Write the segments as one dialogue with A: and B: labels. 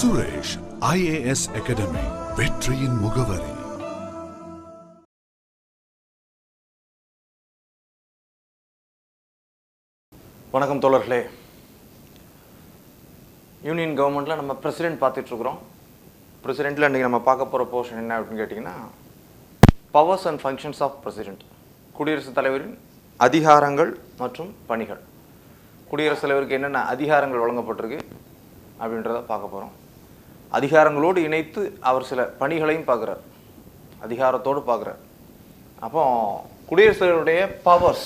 A: Suresh IAS academy, வெற்றியின் முகவரி.
B: வணக்கம் தோழர்களே. யூனியன் கவர்மெண்ட்டில் நம்ம பிரசிடென்ட் பார்த்துட்ருக்குறோம். பிரசிடெண்ட்டில் இன்றைக்கி நம்ம பார்க்க போகிற போர்ஷன் என்ன அப்படின்னு கேட்டிங்கன்னா, powers and functions of president. குடியரசுத் தலைவரின் அதிகாரங்கள் மற்றும் பணிகள். குடியரசுத் தலைவருக்கு என்னென்ன அதிகாரங்கள் வழங்கப்பட்டிருக்கு அப்படின்றத பார்க்க போகிறோம். அதிகாரங்களோடு இணைத்து அவர் சில பணிகளையும் பார்க்குறார், அதிகாரத்தோடு பார்க்குறார். அப்போ குடியரசுத் தலைவருடைய பவர்ஸ்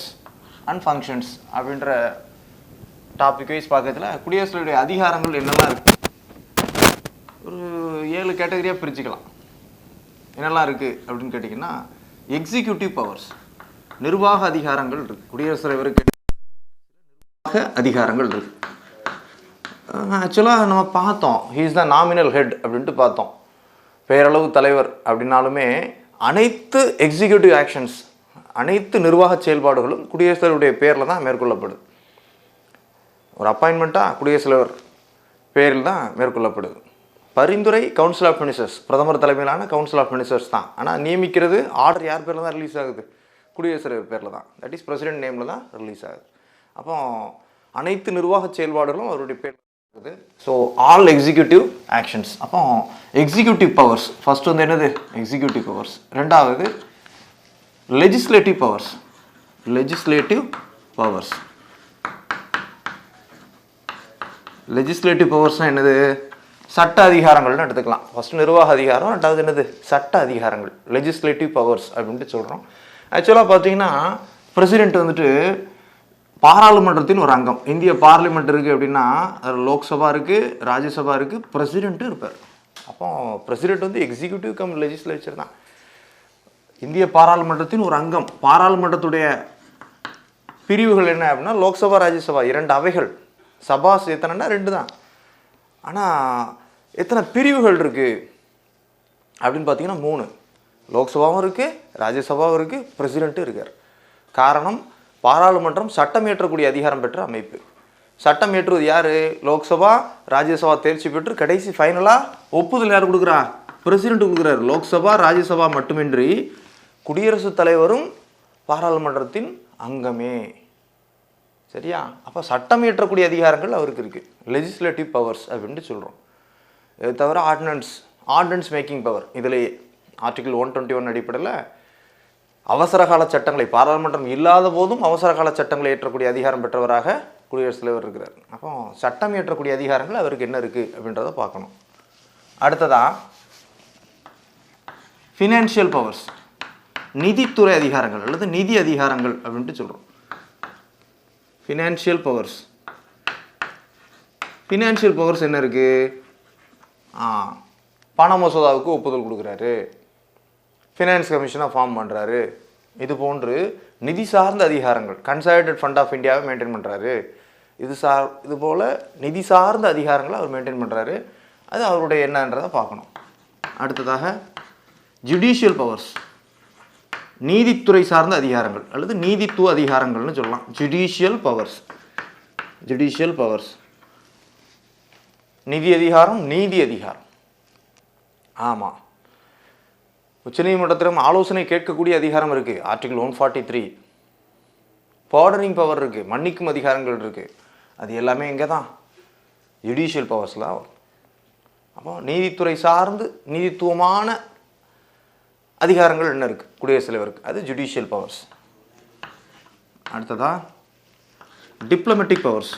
B: அண்ட் ஃபங்க்ஷன்ஸ் அப்படின்ற டாபிக் வைஸ் பார்க்கறதுல குடியரசுத் தலைவருடைய அதிகாரங்கள் என்னெல்லாம் இருக்குது, ஒரு 7 கேட்டகரியாக பிரிச்சுக்கலாம். என்னெல்லாம் இருக்குது அப்படின்னு கேட்டிங்கன்னா, எக்ஸிக்யூட்டிவ் பவர்ஸ், நிர்வாக அதிகாரங்கள் இருக்குது. குடியரசுத் தலைவருக்கு நிர்வாக அதிகாரங்கள் இருக்குது. ஆக்சுவலாக நம்ம பார்த்தோம், he is the nominal head அப்படின்ட்டு பார்த்தோம். பேரளவு தலைவர் அப்படின்னாலுமே அனைத்து எக்ஸிக்யூட்டிவ் ஆக்ஷன்ஸ், அனைத்து நிர்வாக செயல்பாடுகளும் குடியரசுத் தலைவருடைய பேரில் தான் மேற்கொள்ளப்படுது. ஒரு அப்பாயின்மெண்ட்டாக குடியரசுத் தலைவர் பேரில் தான் மேற்கொள்ளப்படுது. பரிந்துரை கவுன்சில் ஆஃப் மினிஸ்டர்ஸ், பிரதமர் தலைமையிலான கவுன்சில் ஆஃப் மினிஸ்டர்ஸ் தான். ஆனால் நியமிக்கிறது ஆர்டர் யார் பேரில் தான் ரிலீஸ் ஆகுது, குடியரசுத் தலைவர் பேரில் தான். தட் இஸ் பிரசிடென்ட் நேமில் தான் ரிலீஸ் ஆகுது. அப்போ அனைத்து நிர்வாக செயல்பாடுகளும் அவருடைய பேர். So all executive actions. அப்போ எக்ஸிக்யூட்டிவ் பவர்ஸ் ஃபர்ஸ்ட் வந்து என்னது, எக்ஸிக்யூட்டிவ் பவர்ஸ். ரெண்டாவது legislative powers. Legislative powers, legislative பவர்ஸ்னால் என்னது, சட்ட அதிகாரங்கள்னு எடுத்துக்கலாம். ஃபர்ஸ்ட் நிர்வாக அதிகாரம், ரெண்டாவது என்னது, சட்ட அதிகாரங்கள், லெஜிஸ்லேட்டிவ் பவர்ஸ் அப்படின்ட்டு சொல்கிறோம். ஆக்சுவலாக பார்த்தீங்கன்னா பிரசிடென்ட் வந்துட்டு பாராளுமன்றத்தின் ஒரு அங்கம். இந்திய பார்லிமெண்ட் இருக்குது அப்படின்னா அதில் லோக்சபா இருக்குது, ராஜ்யசபா இருக்குது, பிரசிடென்ட்டும் இருப்பார். அப்போ பிரசிடென்ட் வந்து எக்ஸிக்யூட்டிவ் கம் லெஜிஸ்லேச்சர் தான். இந்திய பாராளுமன்றத்தின் ஒரு அங்கம். பாராளுமன்றத்துடைய பிரிவுகள் என்ன அப்படின்னா, லோக்சபா ராஜ்யசபா 2 அவைகள். சபாஸ் எத்தனைன்னா 2 தான். ஆனால் எத்தனை பிரிவுகள் இருக்குது அப்படின்னு பார்த்தீங்கன்னா 3. லோக்சபாவும் இருக்குது, ராஜ்யசபாவும் இருக்குது, பிரசிடென்ட்டும் இருக்கார். காரணம், பாராளுமன்றம் சட்டம் இயற்றக்கூடிய அதிகாரம் பெற்ற அமைப்பு. சட்டம் இயற்றுவது யார், லோக்சபா ராஜ்யசபா தேர்ச்சி பெற்று கடைசி ஃபைனலாக ஒப்புதல் யார் கொடுக்குறா, பிரசிடென்ட் கொடுக்குறாரு. லோக்சபா ராஜ்யசபா மட்டுமின்றி குடியரசுத் தலைவரும் பாராளுமன்றத்தின் அங்கமே. சரியா? அப்போ சட்டம் இயற்றக்கூடிய அதிகாரங்கள் அவருக்கு இருக்குது, லெஜிஸ்லேட்டிவ் பவர்ஸ் அப்படின்ட்டு சொல்கிறோம். இது தவிர ஆர்டினன்ஸ் மேக்கிங் பவர். இதில் ஆர்டிகிள் 121 அடிப்படையில் அவசரகால சட்டங்களை, பாராளுமன்றம் இல்லாத போதும் அவசரகால சட்டங்களை ஏற்றக்கூடிய அதிகாரம் பெற்றவராக குடியரசுத் தலைவர் இருக்கிறார். அப்போ சட்டம் இயற்றக்கூடிய அதிகாரங்கள் அவருக்கு என்ன இருக்குது அப்படின்றத பார்க்கணும். அடுத்ததாக ஃபினான்ஷியல் பவர்ஸ், நிதித்துறை அதிகாரங்கள் அல்லது நிதி அதிகாரங்கள் அப்படின்ட்டு சொல்கிறோம். ஃபினான்ஷியல் பவர்ஸ், ஃபினான்ஷியல் பவர்ஸ் என்ன இருக்குது, பண மசோதாவுக்கு ஒப்புதல் கொடுக்குறாரு, ஃபினான்ஸ் கமிஷனை ஃபார்ம் பண்ணுறாரு, இது போன்று நிதி சார்ந்த அதிகாரங்கள், கன்சாலிடேட் ஃபண்ட் ஆஃப் இந்தியாவை மெயின்டைன் பண்ணுறாரு. இது போல் நிதி சார்ந்த அதிகாரங்களை அவர் மெயின்டைன் பண்ணுறாரு. அது அவருடைய என்னன்றதை பார்க்கணும். அடுத்ததாக ஜுடிஷியல் பவர்ஸ், நீதித்துறை சார்ந்த அதிகாரங்கள் அல்லது நீதித்துவ அதிகாரங்கள்னு சொல்லலாம். ஜுடிஷியல் பவர்ஸ், ஜுடிஷியல் பவர்ஸ், நிதி அதிகாரம், நீதி அதிகாரம். ஆமாம், உச்சநீதிமன்றத்திடம் ஆலோசனை கேட்கக்கூடிய அதிகாரம் இருக்குது, ஆர்டிகிள் 143. பார்டரிங் பவர் இருக்குது, மன்னிக்கும் அதிகாரங்கள் இருக்குது. அது எல்லாமே இங்கே தான் ஜுடிஷியல் பவர்ஸில் வரும். அப்போ நீதித்துறை சார்ந்து நீதித்துவமான அதிகாரங்கள் என்ன இருக்குது குடியரசுத் தலைவருக்கு, அது ஜுடிஷியல் பவர்ஸ். அடுத்ததா டிப்ளமேட்டிக் பவர்ஸ்.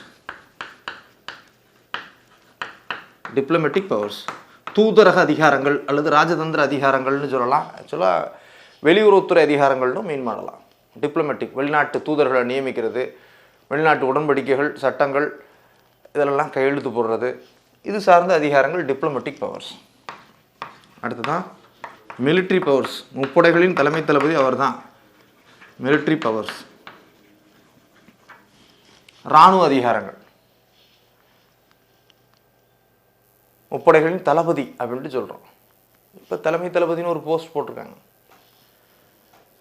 B: டிப்ளமேட்டிக் பவர்ஸ் தூதரக அதிகாரங்கள் அல்லது ராஜதந்திர அதிகாரங்கள்னு சொல்லலாம். ஆக்சுவலாக வெளியுறவுத்துறை அதிகாரங்கள்னு மீன் பண்ணலாம். டிப்ளமேட்டிக், வெளிநாட்டு தூதர்களை நியமிக்கிறது, வெளிநாட்டு உடன்படிக்கைகள், சட்டங்கள் இதெல்லாம் கையெழுத்து போடுறது, இது சார்ந்த அதிகாரங்கள் டிப்ளமேட்டிக் பவர்ஸ். அடுத்ததான் மிலிட்ரி பவர்ஸ், முப்படைகளின் தலைமை தளபதி அவர் தான். மிலிட்ரி பவர்ஸ், இராணுவ அதிகாரங்கள், முப்படைகளின் தளபதி அப்படின்ட்டு சொல்கிறோம். இப்போ தலைமை தளபதினு ஒரு போஸ்ட் போட்டிருக்காங்க.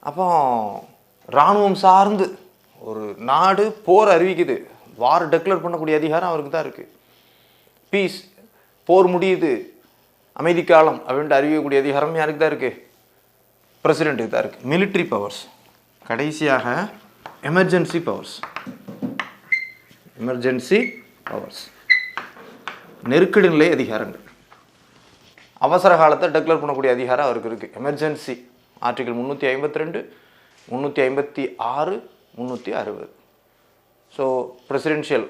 B: அப்போ இராணுவம் சார்ந்து ஒரு நாடு போர் அறிவிக்குது, வார் டெக்ளேர் பண்ணக்கூடிய அதிகாரம் அவருக்கு தான் இருக்குது. பீஸ் போர் முடியுது, அமைதிக்காலம் அப்படின்ட்டு அறிவிக்கக்கூடிய அதிகாரம் யாருக்கு தான் இருக்குது? பிரசிடெண்ட்டுக்கு தான் இருக்குது. Military powers. கடைசியாக எமர்ஜென்சி பவர்ஸ். எமர்ஜென்சி பவர்ஸ் நெருக்கடி நிலை அதிகாரங்கள். அவசர காலத்தை டெக்ளேர் பண்ணக்கூடிய அதிகாரம் அவருக்கு இருக்குது. Emergency article 352, 356, 360. ஸோ பிரசிடென்ஷியல்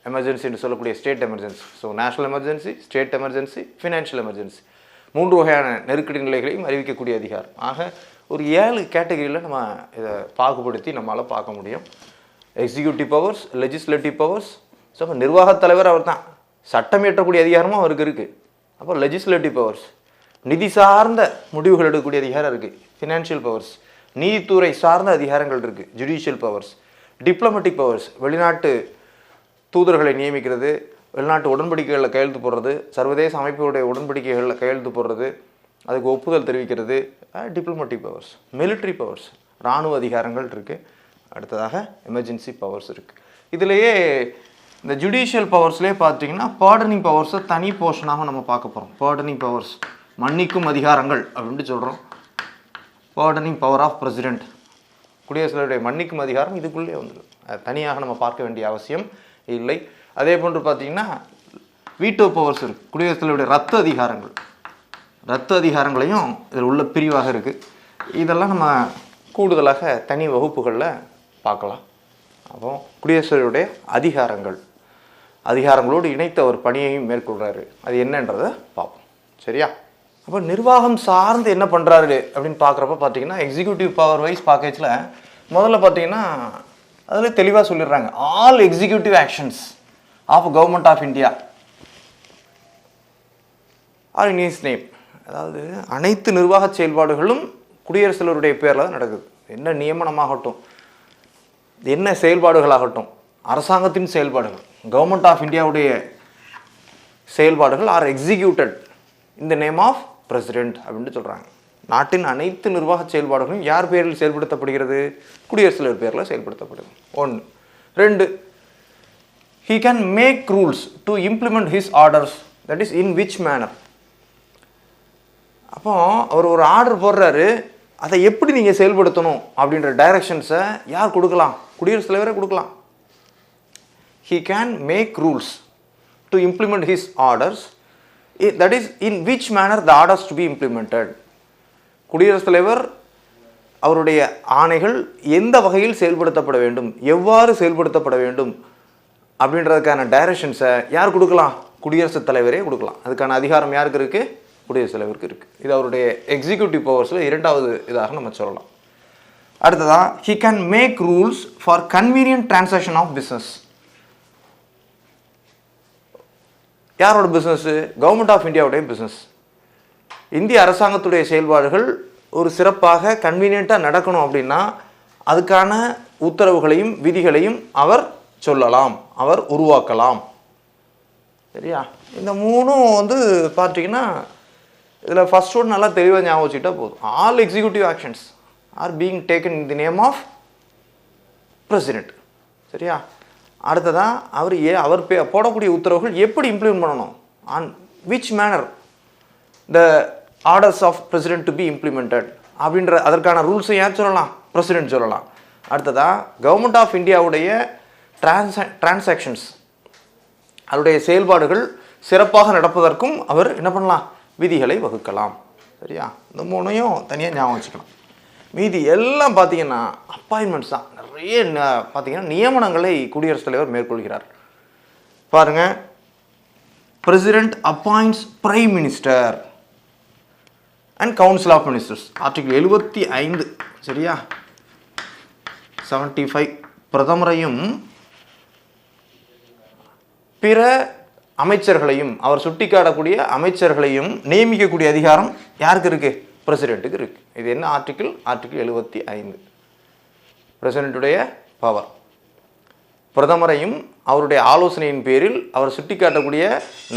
B: எமர்ஜென்சின்னு சொல்லக்கூடிய state emergency. So national emergency, state emergency, financial emergency, 3 வகையான நெருக்கடி நிலைகளையும் அறிவிக்கக்கூடிய அதிகாரம். ஆக ஒரு 7 கேட்டகரியில் நம்ம இதை பாகுபடுத்தி நம்மளால் பார்க்க முடியும். Executive powers, legislative powers. So அப்போ நிர்வாகத் தலைவர் அவர் தான், சட்டம் இயற்றக்கூடிய அதிகாரமும் அவருக்கு இருக்குது. அப்போ லெஜிஸ்லேட்டிவ் பவர்ஸ், நிதி சார்ந்த முடிவுகள் எடுக்கக்கூடிய அதிகாரம் இருக்குது. ஃபினான்ஷியல் பவர்ஸ், நீதித்துறை சார்ந்த அதிகாரங்கள் இருக்குது. ஜுடிஷியல் பவர்ஸ், டிப்ளமேட்டிக் பவர்ஸ், வெளிநாட்டு தூதர்களை நியமிக்கிறது, வெளிநாட்டு உடன்படிக்கைகளில் கையெழுத்து போடுறது, சர்வதேச அமைப்புடைய உடன்படிக்கைகளில் கையெழுத்து போடுறது, அதுக்கு ஒப்புதல் தெரிவிக்கிறது, டிப்ளமேட்டிக் பவர்ஸ். மிலிட்ரி பவர்ஸ், இராணுவ அதிகாரங்கள் இருக்குது. அடுத்ததாக எமர்ஜென்சி பவர்ஸ் இருக்குது. இதிலேயே இந்த ஜுடிஷியல் பவர்ஸ்லேயே பார்த்தீங்கன்னா பார்டனிங் பவர்ஸை தனி போர்ஷனாக நம்ம பார்க்க போகிறோம். பார்டனிங் பவர்ஸ், மன்னிக்கும் அதிகாரங்கள் அப்படின்ட்டு சொல்கிறோம். பார்டனிங் பவர் ஆஃப் பிரசிடெண்ட், குடியரசுத் தலைவருடைய மன்னிக்கும் அதிகாரம் இதுக்குள்ளே வந்துடும். அது தனியாக நம்ம பார்க்க வேண்டிய அவசியம் இல்லை. அதே போன்று பார்த்தீங்கன்னா வீட்டோ பவர்ஸ் இருக்குது. குடியரசுத் தலைவருடைய ரத்து அதிகாரங்கள், ரத்து அதிகாரங்களையும் இதில் உள்ள பிரிவாக இருக்குது. இதெல்லாம் நம்ம கூடுதலாக தனி வகுப்புகளில் பார்க்கலாம். அப்போ குடியரசுடைய அதிகாரங்களோடு இணைத்த ஒரு பணியையும் மேற்கொள்கிறாரு. அது என்னன்றதை பார்ப்போம். சரியா? அப்போ நிர்வாகம் சார்ந்து என்ன பண்ணுறாரு அப்படின்னு பார்க்குறப்ப பார்த்தீங்கன்னா எக்ஸிக்யூட்டிவ் பவர் வைஸ் பேக்கேஜில் முதல்ல பார்த்தீங்கன்னா அதில் தெளிவாக சொல்லிடுறாங்க, all executive actions of government of India are in his name. அதாவது அனைத்து நிர்வாக செயல்பாடுகளும் குடியரசுத் தலைவருடைய பேரில் தான் நடக்குது. என்ன நியமனமாகட்டும், என்ன செயல்பாடுகளாகட்டும், அரசாங்கத்தின் செயல்பாடுகள், கவர்மெண்ட் ஆஃப் இந்தியாவுடைய செயல்பாடுகள் are executed in the name of president அப்படின்ட்டு சொல்கிறாங்க. நாட்டின் அனைத்து நிர்வாக செயல்பாடுகளும் யார் பேரில் செயல்படுத்தப்படுகிறது? குடியரசுத் தலைவர் பேரில் செயல்படுத்தப்படுது. 1. 2. He can make rules to implement his orders, that is in which manner. அப்போ அவர் ஒரு ஆர்டர் போடுறாரு, அதை எப்படி நீங்கள் செயல்படுத்தணும் அப்படின்ற டைரக்ஷன்ஸை யார் கொடுக்கலாம்? குடியரசுத் தலைவரே கொடுக்கலாம். He can make rules to implement his orders, that is in which manner the orders to be implemented. குடியரசுத் தலைவர் அவருடைய ஆணைகள் எந்த வகையில் செயல்படுத்தப்பட வேண்டும், எவ்வாறு செயல்படுத்தப்பட வேண்டும் அப்படின்றதுக்கான டைரக்ஷன்ஸை யார் கொடுக்கலாம்? குடியரசுத் தலைவரே கொடுக்கலாம். அதுக்கான அதிகாரம் யாருக்கு இருக்குது? குடியரசுத் தலைவருக்கு இருக்குது. இது அவருடைய எக்ஸிக்யூட்டிவ் பவர்ஸில் 2வது இதாக நம்ம சொல்லலாம். அடுத்ததான் he can make rules for convenient transaction of business. யாரோட பிஸ்னஸ்ஸு? கவர்மெண்ட் ஆஃப் இந்தியாவுடைய பிஸ்னஸ். இந்திய அரசாங்கத்துடைய செயல்பாடுகள் ஒரு சிறப்பாக கன்வீனியண்ட்டாக நடக்கணும் அப்படின்னா அதுக்கான உத்தரவுகளையும் விதிகளையும் அவர் சொல்லலாம், அவர் உருவாக்கலாம். சரியா? இந்த 3ம் பார்த்தீங்கன்னா இதில் ஃபர்ஸ்ட் ஒன் நல்லா தெளிவாக ஞாபகம் வச்சுக்கிட்டா போதும். All executive actions are being taken in the name of president. சரியா? அடுத்ததான் அவர் போடக்கூடிய உத்தரவுகள் எப்படி இம்ப்ளிமெண்ட் பண்ணணும், on which manner the orders of president to be implemented அப்படின்ற அதற்கான ரூல்ஸை யார் சொல்லலாம்? பிரசிடெண்ட் சொல்லலாம். அடுத்ததாக கவர்மெண்ட் ஆஃப் இந்தியாவுடைய டிரான்சாக்ஷன்ஸ், அவருடைய செயல்பாடுகள் சிறப்பாக நடப்பதற்கும் அவர் என்ன பண்ணலாம்? விதிகளை வகுக்கலாம். சரியா? இந்த 3ஐயும் தனியாக ஞாபகம் வச்சுக்கலாம். மீதி எல்லாம் பார்த்தீங்கன்னா அப்பாயின்மெண்ட்ஸ் தான். நிறைய பார்த்தீங்கன்னா நியமனங்களை குடியரசுத் தலைவர் மேற்கொள்கிறார். பாருங்கள், president appoints prime minister and council of ministers, article 75. சரியா? 75 பிரதமரையும் பிற அமைச்சர்களையும், அவர் சுட்டிக்காட்டக்கூடிய அமைச்சர்களையும் நியமிக்கக்கூடிய அதிகாரம் யாருக்கு இருக்குது? பிரசிடெண்ட்டுக்கு இருக்குது. இது என்ன ஆர்டிகிள்? ஆர்டிகிள் 75. பிரசிடெண்ட்டுடைய பவர். பிரதமரையும் அவருடைய ஆலோசனையின் பேரில் அவர் சுட்டிக்காட்டக்கூடிய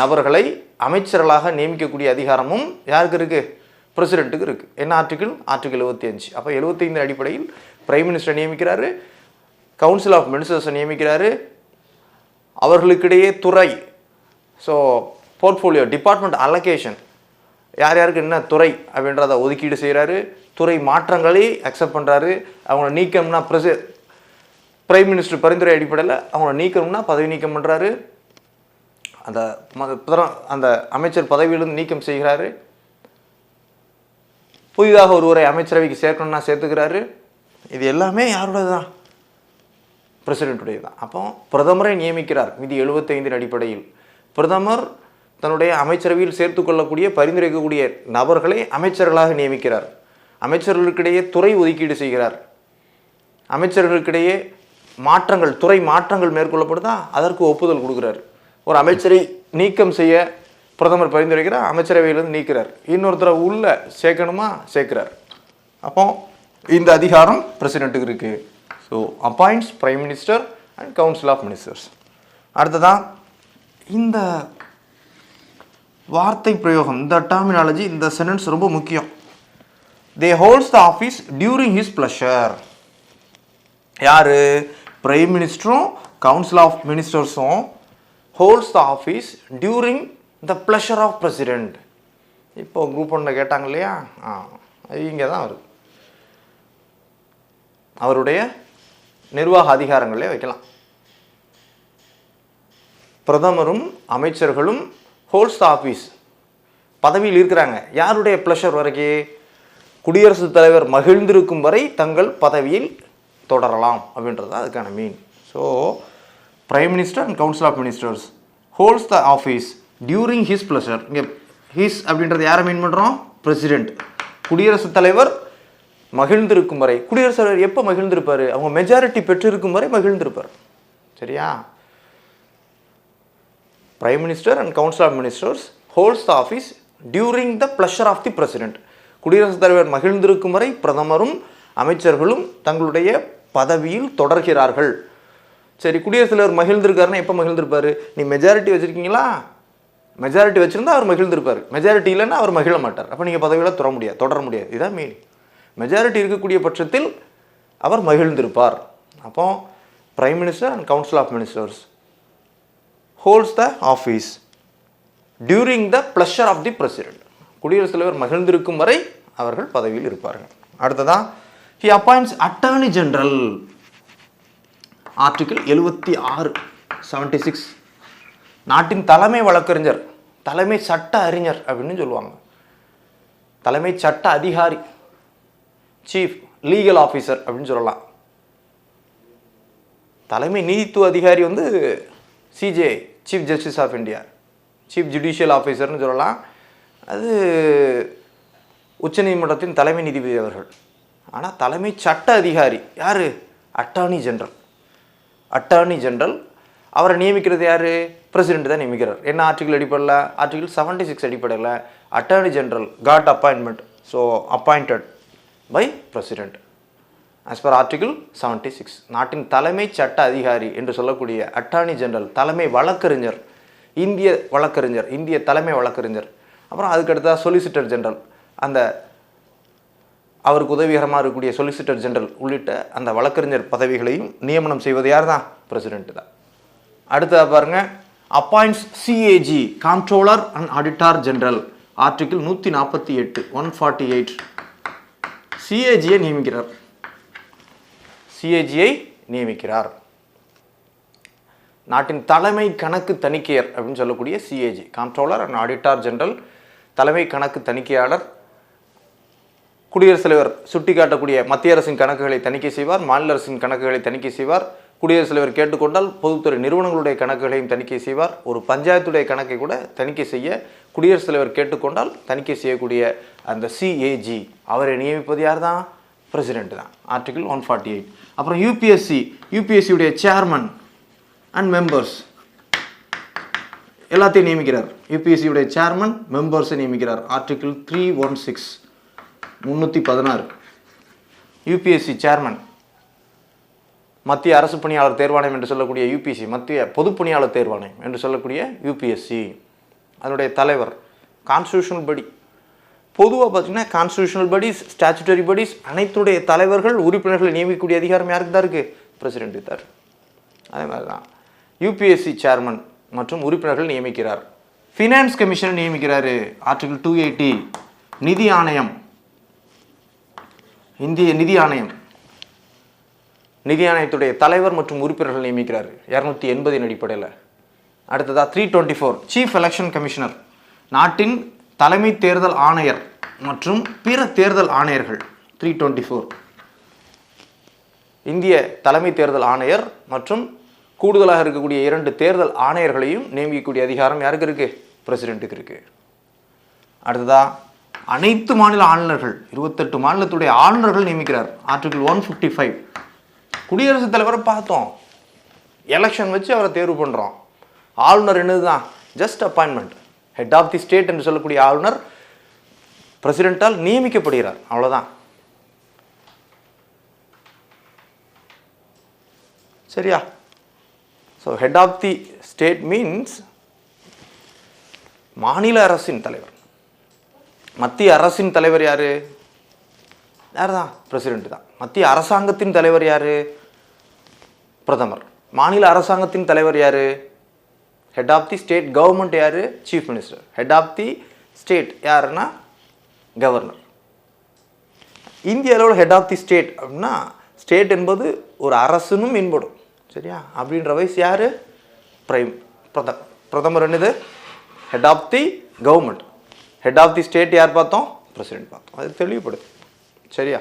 B: நபர்களை அமைச்சர்களாக நியமிக்கக்கூடிய அதிகாரமும் யாருக்கு இருக்குது? பிரசிடெண்ட்டுக்கு இருக்குது. என்ன ஆர்டிகிள்? ஆர்டிகிள் 75. அப்போ 75 அடிப்படையில் பிரைம் மினிஸ்டர் நியமிக்கிறாரு, கவுன்சில் ஆஃப் மினிஸ்டர்ஸை நியமிக்கிறாரு, அவர்களுக்கிடையே துறை, ஸோ போர்ட்ஃபோலியோ டிபார்ட்மெண்ட் அலோகேஷன், யார் யாருக்கு என்ன துறை அப்படின்றத ஒதுக்கீடு செய்கிறாரு. துறை மாற்றங்களை அக்செப்ட் பண்ணுறாரு. அவங்கள நீக்கம்னா பிரைம் மினிஸ்டர் பரிந்துரை அடிப்படையில் அவங்கள நீக்கம்னா பதவி நீக்கம் பண்ணுறாரு. அந்த அமைச்சர் பதவியிலிருந்து நீக்கம் செய்கிறாரு. புதிதாக ஒருவரை அமைச்சரவைக்கு சேர்க்கணும்னா சேர்த்துக்கிறாரு. இது எல்லாமே யாரோடது தான்? பிரசிடென்ட்டுடைய தான். அப்போ பிரதமரை நியமிக்கிறார் விதி 75 அடிப்படையில். பிரதமர் தன்னுடைய அமைச்சரவையில் சேர்த்து கொள்ளக்கூடிய பரிந்துரைக்கக்கூடிய நபர்களை அமைச்சர்களாக நியமிக்கிறார். அமைச்சர்களுக்கிடையே துறை ஒதுக்கீடு செய்கிறார். அமைச்சர்களுக்கிடையே மாற்றங்கள், துறை மாற்றங்கள் மேற்கொள்ளப்படுதா, அதற்கு ஒப்புதல் கொடுக்குறார். ஒரு அமைச்சரை நீக்கம் செய்ய பிரதமர் பரிந்துரைக்கிறார், அமைச்சரவையிலிருந்து நீக்கிறார். இன்னொருத்தரை உள்ள சேர்க்கணுமா, சேர்க்கிறார். அப்போ இந்த அதிகாரம் பிரசிடென்ட்டுக்கு இருக்கு. So appoints prime minister and council of ministers. அடுத்ததான் இந்த வார்த்தை பிரயோகம், இந்த டெர்மினாலஜி, இந்த சென்டென்ஸ் ரொம்ப முக்கியம். They holds the office during his pleasure. யார்? பிரைம் மினிஸ்டரும் கவுன்சில் ஆஃப் மினிஸ்டர்ஸும் holds the office during the pleasure of president. இப்போ குரூப் ஒன்றில் கேட்டாங்க இல்லையா, இங்கே தான் வருது. அவருடைய நிர்வாக அதிகாரங்களே வைக்கலாம். பிரதமரும் அமைச்சர்களும் ஹோல்ட்ஸ் த ஆஃபீஸ் பதவியில் இருக்கிறாங்க. யாருடைய ப்ளஷர் வரைக்கும்? குடியரசுத் தலைவர் மகிழ்ந்திருக்கும் வரை தங்கள் பதவியில் தொடரலாம் அப்படின்றது அதுக்கான mean. So prime minister and council of ministers holds the office during his pleasure. இங்கே ஹிஸ் அப்படின்றது யாரை மீன் பண்ணுறோம்? பிரசிடென்ட். குடியரசுத் தலைவர் மகிழ்ந்திருக்கும் வரை. குடியரசுத் தலைவர் எப்போ மகிழ்ந்திருப்பார்? அவங்க மெஜாரிட்டி பெற்றிருக்கும் வரை மகிழ்ந்திருப்பார். சரியா? Prime minister and council of ministers holds the office during the pleasure of the president. குடியரசுத் தலைவர் மகிழ்ந்திருக்கும் வரை பிரதமரும் அமைச்சர்களும் தங்களுடைய பதவியில் தொடர்கிறார்கள். சரி, குடியரசுத் தலைவர் மகிழ்ந்திருக்காருன்னா எப்போ மகிழ்ந்திருப்பார்? நீ மெஜாரிட்டி வச்சுருக்கீங்களா? மெஜாரிட்டி வச்சுருந்தா அவர் மகிழ்ந்திருப்பார். மெஜாரிட்டி இல்லைன்னா அவர் மகிழ மாட்டார். அப்போ நீங்கள் பதவியில் தொடர முடியாது. இதுதான் மீன். மெஜாரிட்டி இருக்கக்கூடிய பட்சத்தில் அவர் மகிழ்ந்திருப்பார். அப்போ prime minister and council of ministers holds the office during the pleasure of the president. குடியரசுத் தலைவர் மகிழ்ந்திருக்கும் வரை அவர்கள் பதவியில் இருப்பார்கள். அடுத்ததான் he appoints attorney general. Article 76 76. நாட்டின் தலைமை வழக்கறிஞர், தலைமை சட்ட அறிஞர் அப்படின்னு சொல்லுவாங்க. தலைமை சட்ட அதிகாரி, சீஃப் லீகல் ஆஃபீஸர் அப்படின்னு சொல்லலாம். தலைமை நீதித்துவ அதிகாரி வந்து CJ, chief justice of India, chief judicial ஆஃபீஸர்னு சொல்லலாம். அது உச்சநீதிமன்றத்தின் தலைமை நீதிபதி அவர்கள். ஆனால் தலைமை சட்ட அதிகாரி யார்? Attorney general. அட்டார்னி ஜெனரல் அவரை நியமிக்கிறது யார்? பிரசிடென்ட் தான் நியமிக்கிறார். என்ன ஆர்டிகிள் அடிப்படையில்? ஆர்டிகிள் 76 அடிப்படையில் attorney general got appointment. So appointed by president as per article 76. நாட்டின் தலைமை சட்ட அதிகாரி என்று சொல்லக்கூடிய அட்டார்னி ஜெனரல், தலைமை வழக்கறிஞர், இந்திய தலைமை வழக்கறிஞர். அப்புறம் அதுக்கடுத்தா சொலிசிட்டர் ஜெனரல், அந்த அவருக்கு உதவிகரமாக இருக்கக்கூடிய சொலிசிட்டர் ஜெனரல் உள்ளிட்ட அந்த வழக்கறிஞர் பதவிகளையும் நியமனம் செய்வது யார் தான்? பிரசிடென்ட் தான். அடுத்ததாக பாருங்கள், appoints CAG comptroller and auditor general. Article 148 148. சிஏஜியை நியமிக்கிறார். சிஏஜியை நியமிக்கிறார். நாட்டின் தலைமை கணக்கு தணிக்கையர் அப்படின்னு சொல்லக்கூடிய CAG, comptroller and auditor general, தலைமை கணக்கு தணிக்கையாளர். குடியரசுத் தலைவர் சுட்டி காட்டக்கூடிய மத்திய அரசின் கணக்குகளை தணிக்கை செய்வார், மாநில அரசின் கணக்குகளை தணிக்கை செய்வார். குடியரசுத் தலைவர் கேட்டுக்கொண்டால் பொதுத்துறை நிறுவனங்களுடைய கணக்குகளையும் தணிக்கை செய்வார். ஒரு பஞ்சாயத்துடைய கணக்கை கூட தணிக்கை செய்ய குடியரசுத் தலைவர் கேட்டுக்கொண்டால் தணிக்கை செய்யக்கூடிய அந்த சிஏஜி அவரை நியமிப்பது யார் தான்? பிரசிடென்ட் தான். ஆர்டிகிள் 148. அப்புறம் யூபிஎஸ்சியுடைய சேர்மன் அண்ட் மெம்பர்ஸ் எல்லாத்தையும் நியமிக்கிறார். யூபிஎஸ்சியுடைய சேர்மன் மெம்பர்ஸை நியமிக்கிறார். ஆர்டிகிள் 316 316. யூபிஎஸ்சி சேர்மன், மத்திய அரசு பணியாளர் தேர்வாணையம் என்று சொல்லக்கூடிய யூபிஎஸ்சி, மத்திய பொதுப்பணியாளர் தேர்வாணையம் என்று சொல்லக்கூடிய யூபிஎஸ்சி, அதனுடைய தலைவர். கான்ஸ்டியூஷனல் படி பொதுவாக பார்த்தீங்கன்னா கான்ஸ்டியூஷனல் படிஸ், ஸ்டாச்சுட்டரி படிஸ் அனைத்துடைய தலைவர்கள் உறுப்பினர்களை நியமிக்கக்கூடிய அதிகாரம் யாருக்கு தான் இருக்குது? பிரசிடென்ட் தான். அதே மாதிரி தான் யூபிஎஸ்சி சேர்மன் மற்றும் உறுப்பினர்கள் நியமிக்கிறார். ஃபினான்ஸ் கமிஷன் நியமிக்கிறாரு. ஆர்டிகல் 280. நிதி ஆணையம், இந்திய நிதி ஆணையம், நிதி ஆணையத்துடைய தலைவர் மற்றும் உறுப்பினர்கள் நியமிக்கிறார் 280 அடிப்படையில். அடுத்ததா 324 சீஃப் எலெக்ஷன் கமிஷனர், நாட்டின் தலைமை தேர்தல் ஆணையர் மற்றும் பிற தேர்தல் ஆணையர்கள். 324 இந்திய தலைமை தேர்தல் ஆணையர் மற்றும் கூடுதலாக இருக்கக்கூடிய 2 தேர்தல் ஆணையர்களையும் நியமிக்கக்கூடிய அதிகாரம் யாருக்கு இருக்கு? பிரசிடென்ட்டுக்கு இருக்கு. அடுத்ததா அனைத்து மாநில ஆளுநர்கள், 28 மாநிலத்துடைய ஆளுநர்கள் நியமிக்கிறார். ஆர்டிகல் 155 குடியரசுத் தலைவரை பார்த்தோம், எலெக்ஷன் வச்சு அவரை தேர்வு பண்ணுறோம். ஆளுநர் என்னதுதான்? Just appointment. Head of the state என்று சொல்லக்கூடிய ஆளுநர் பிரசிடென்ட்டால் நியமிக்கப்படுகிறார், அவ்வளோதான். சரியா? So head of the state means மாநில அரசின் தலைவர். மத்திய அரசின் தலைவர் யாரு? யார் தான்? பிரசிடென்ட் தான். மத்திய அரசாங்கத்தின் தலைவர் யாரு? பிரதமர். மாநில அரசாங்கத்தின் தலைவர் யாரு? Head of the state government யாரு? Chief minister. Head of the state யாருன்னா கவர்னர். இந்திய அளவில் ஹெட் ஆஃப் தி ஸ்டேட் அப்படின்னா ஸ்டேட் என்பது ஒரு அரசுனும் என்படும். சரியா? அப்படின்ற வயசு யாரு? பிரதமர். என்னது? Head of the government. Head of the state யார் பார்த்தோம்? பிரசிடென்ட் பார்த்தோம். அது தெளிவுபடுது. சரியா?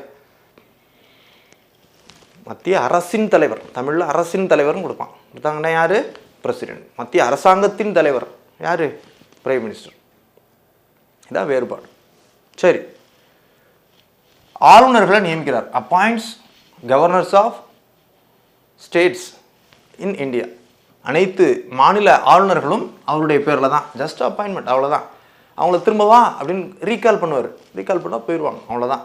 B: மத்திய அரசின் தலைவர், தமிழில் அரசின் தலைவர்னு கொடுப்பான். கொடுத்தாங்கன்னா யாரு? பிரசிடென்ட். மத்திய அரசாங்கத்தின் தலைவர் யாரு? Prime minister. இதான் வேறுபாடு. சரி, ஆளுநர்களை நியமிக்கிறார். Appoints governors of states in India. அனைத்து மாநில ஆளுநர்களும் அவருடைய பேரில் தான். ஜஸ்ட் அப்பாயின்மெண்ட், அவ்வளோதான். அவங்கள திரும்பவா அப்படின்னு ரீகால் பண்ணுவார். ரீகால் பண்ணால் போயிடுவாங்க, அவ்வளோதான்.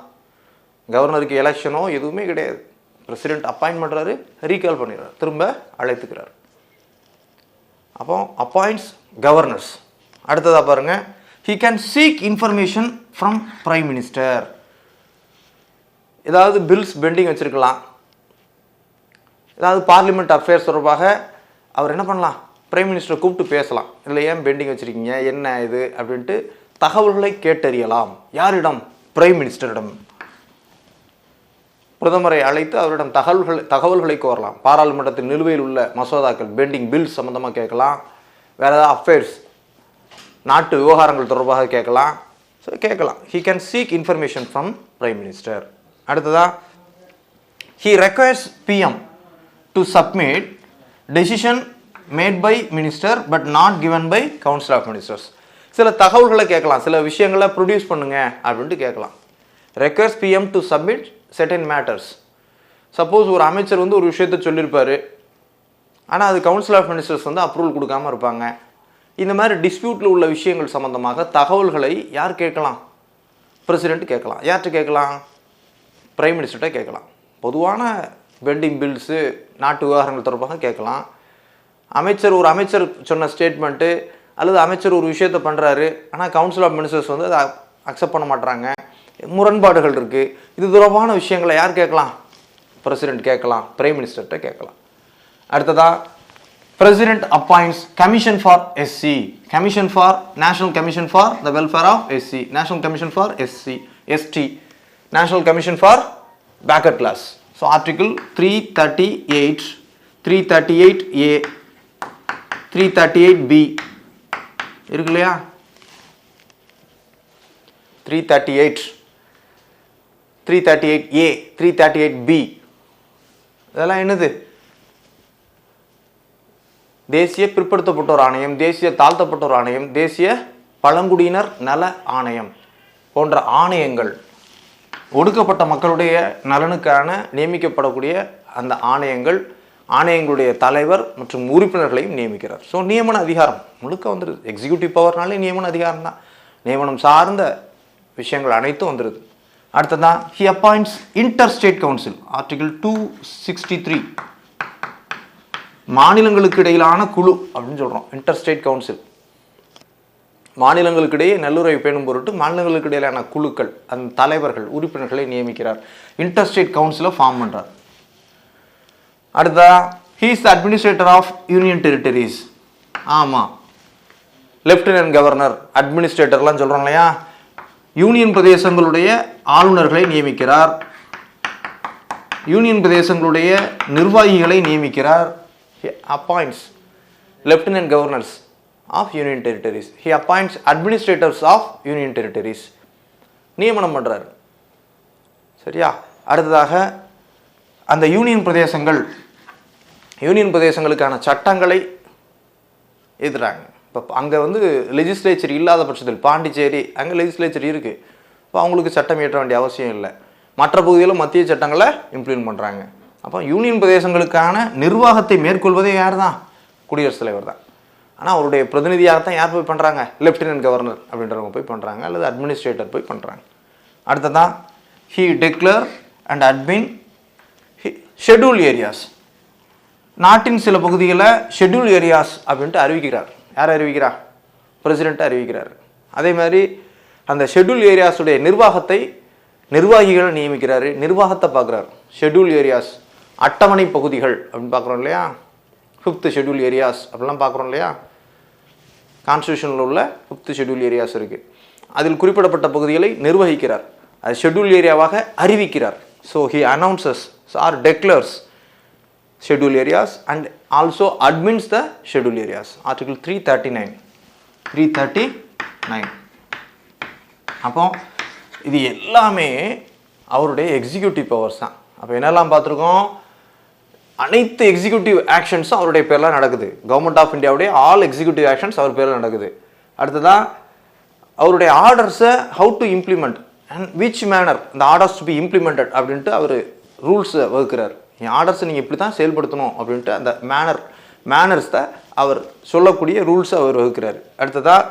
B: கவர்னருக்கு எலெக்ஷனோ எதுவுமே கிடையாது. பிரசிடென்ட் அப்பாயின்ட் பண்ணுறாரு, ரீகால் பண்ணிடுறாரு, திரும்ப அழைத்துக்கிறார். அப்போ அப்பாயிண்ட்ஸ் கவர்னர்ஸ். அடுத்ததாக பாருங்கள், he can seek information from prime minister. ஏதாவது பில்ஸ் பெண்டிங் வச்சுருக்கலாம், ஏதாவது பார்லிமெண்ட் அஃபேர்ஸ் தொடர்பாக அவர் என்ன பண்ணலாம்? பிரைம் மினிஸ்டரை கூப்பிட்டு பேசலாம். இதில் ஏன் பெண்டிங் வச்சுருக்கீங்க, என்ன இது அப்படின்ட்டு தகவல்களை கேட்டறியலாம். யாரிடம்? பிரைம் மினிஸ்டரிடம். பிரதமரை அழைத்து அவரிடம் தகவல்களை கோரலாம். பாராளுமன்றத்தில் நிலுவையில் உள்ள மசோதாக்கள், பெண்டிங் பில்ஸ் சம்மந்தமாக கேட்கலாம். வேறு ஏதாவது அஃபேர்ஸ், நாட்டு விவகாரங்கள் தொடர்பாக கேட்கலாம். ஸோ கேட்கலாம். He can seek information from prime minister. அடுத்ததாக, he requires PM to submit decision made by minister but not given by council of ministers. சில தகவல்களை கேட்கலாம், சில விஷயங்களை ப்ரொடியூஸ் பண்ணுங்க அப்படின்ட்டு கேட்கலாம். Requires PM to submit certain matters. Suppose ஒரு அமைச்சர் வந்து ஒரு விஷயத்தை சொல்லியிருப்பார், ஆனால் அது கவுன்சில் ஆஃப் மினிஸ்டர்ஸ் வந்து அப்ரூவல் கொடுக்காமல் இருப்பாங்க. இந்த மாதிரி டிஸ்பியூட்டில் உள்ள விஷயங்கள் சம்மந்தமாக தகவல்களை யார் கேட்கலாம்? பிரசிடென்ட் கேட்கலாம். யார்கிட்ட கேட்கலாம்? பிரைம் மினிஸ்டர்கிட்ட கேட்கலாம். பொதுவான பெண்டிங் பில்ஸு, நாட்டு விவகாரங்கள் தொடர்பாக கேட்கலாம். ஒரு அமைச்சர் சொன்ன ஸ்டேட்மெண்ட்டு அல்லது அமைச்சர் ஒரு விஷயத்தை பண்ணுறாரு, ஆனால் கவுன்சில் ஆஃப் மினிஸ்டர்ஸ் வந்து அதை அக்செப்ட் பண்ண மாட்டாங்க, முரண்பாடுகள் இருக்குது. இது தொடர்பான விஷயங்களை யார் கேட்கலாம்? பிரசிடென்ட் கேட்கலாம், பிரைம் மினிஸ்டர்கிட்ட கேட்கலாம். அடுத்ததாக, president appoints commission for SC, commission for national commission for the welfare of SC, national commission for SC ST, national commission for backward class. So article 338, 338A, 338B இருக்கு இல்லையா? 338, 338A, 338B இதெல்லாம் என்னது? தேசிய பிற்படுத்தப்பட்டோர் ஆணையம், தேசிய தாழ்த்தப்பட்டோர் ஆணையம், தேசிய பழங்குடியினர் நல ஆணையம் போன்ற ஆணையங்கள், ஒடுக்கப்பட்ட மக்களுடைய நலனுக்கான நியமிக்கப்படக்கூடிய அந்த ஆணையங்களுடைய தலைவர் மற்றும் உறுப்பினர்களையும் நியமிக்கிறார். ஸோ நியமன அதிகாரம் முழுக்க வந்துடுது. எக்ஸிக்யூட்டிவ் பவர்னாலே நியமன அதிகாரம் தான். நியமனம் சார்ந்த விஷயங்கள் அனைத்தும் வந்துடுது. அடுத்ததான், he appoints inter state council. Article 263 மாநிலங்களுக்கு இடையிலான குழு அப்படின்னு சொல்கிறோம். இன்டர் ஸ்டேட் கவுன்சில் மாநிலங்களுக்கிடையே நல்லுறவை பேணும் பொருட்டு மாநிலங்களுக்கு இடையிலான குழுக்கள், அந்த தலைவர்கள், உறுப்பினர்களை நியமிக்கிறார். இன்டர் ஸ்டேட் கவுன்சிலை ஃபார்ம் பண்ணுறார். அடுத்தா, he is the administrator of union territories. ஆமாம், லெப்டினன்ட் கவர்னர், அட்மினிஸ்ட்ரேட்டர்லாம் சொல்கிறோம் இல்லையா, யூனியன் பிரதேசங்களுடைய ஆளுநர்களை நியமிக்கிறார், யூனியன் பிரதேசங்களுடைய நிர்வாகிகளை நியமிக்கிறார். Appoints lieutenant governors of union territories, he appoints administrators of union territories, நியமனம் பண்ணுறாரு. சரியா? அடுத்ததாக அந்த யூனியன் பிரதேசங்களுக்கான சட்டங்களை எதிராங்க. இப்போ அங்கே வந்து லெஜிஸ்லேச்சர் இல்லாத பட்சத்தில், பாண்டிச்சேரி அங்கே லெஜிஸ்லேச்சர் இருக்குது, இப்போ அவங்களுக்கு சட்டம் இயற்ற வேண்டிய அவசியம் இல்லை. மற்ற பகுதிகளில் மத்திய சட்டங்களை இம்ப்ளிமெண்ட் பண்ணுறாங்க. அப்போ யூனியன் பிரதேசங்களுக்கான நிர்வாகத்தை மேற்கொள்வதே யார் தான்? குடியரசுத் தலைவர் தான். ஆனால் அவருடைய பிரதிநிதியாகத்தான் யார் போய் பண்ணுறாங்க? லெப்டினன்ட் கவர்னர் அப்படின்றவங்க போய் பண்ணுறாங்க, அல்லது அட்மினிஸ்ட்ரேட்டர் போய் பண்ணுறாங்க. அடுத்ததான் he declare and admin schedule areas. நாட்டின் சில பகுதிகளை ஷெட்யூல் ஏரியாஸ் அப்படின்ட்டு அறிவிக்கிறார். யார் அறிவிக்கிறா? பிரசிடென்ட் அறிவிக்கிறார். அதே மாதிரி அந்த ஷெட்யூல் ஏரியாஸுடைய நிர்வாகிகளை நியமிக்கிறாரு, நிர்வாகத்தை பார்க்குறாரு. ஷெட்யூல் ஏரியாஸ், அட்டவணை பகுதிகள் அப்படின்னு பார்க்குறோம் இல்லையா, 5th ஷெட்யூல் ஏரியாஸ் அப்படிலாம் பார்க்குறோம் இல்லையா, கான்ஸ்டியூஷனில் உள்ள 5th ஷெட்யூல் ஏரியாஸ் இருக்குது. அதில் குறிப்பிடப்பட்ட பகுதிகளை நிர்வகிக்கிறார், அது ஷெட்யூல் ஏரியாவாக அறிவிக்கிறார். So he announces or declares schedule areas and also admins the schedule areas. Article 339. அப்போ இது எல்லாமே அவருடைய எக்ஸிக்யூட்டிவ் பவர்ஸ் தான். அப்போ என்னெல்லாம் பார்த்துருக்கோம்? அனைத்து எக்ஸிக்யூட்டிவ் ஆக்ஷன்ஸும் அவருடைய பேரில் நடக்குது. கவர்மெண்ட் ஆஃப் இந்தியாவுடைய ஆல் எக்ஸிக்யூட்டிவ் ஆக்ஷன்ஸ் அவர் பேரில் நடக்குது. அடுத்ததான் அவருடைய ஆர்டர்ஸை how to implement and which manner இந்த ஆர்டர்ஸ் டு பி இம்ப்ளிமெண்டட் அப்படின்ட்டு அவர் ரூல்ஸை வகுக்கிறார். என் ஆர்டர்ஸை நீங்கள் இப்படி தான் செயல்படுத்தணும் அப்படின்ட்டு அந்த மேனர்ஸ் தான் அவர் சொல்லக்கூடிய ரூல்ஸை அவர் வகுக்கிறார். அடுத்ததாக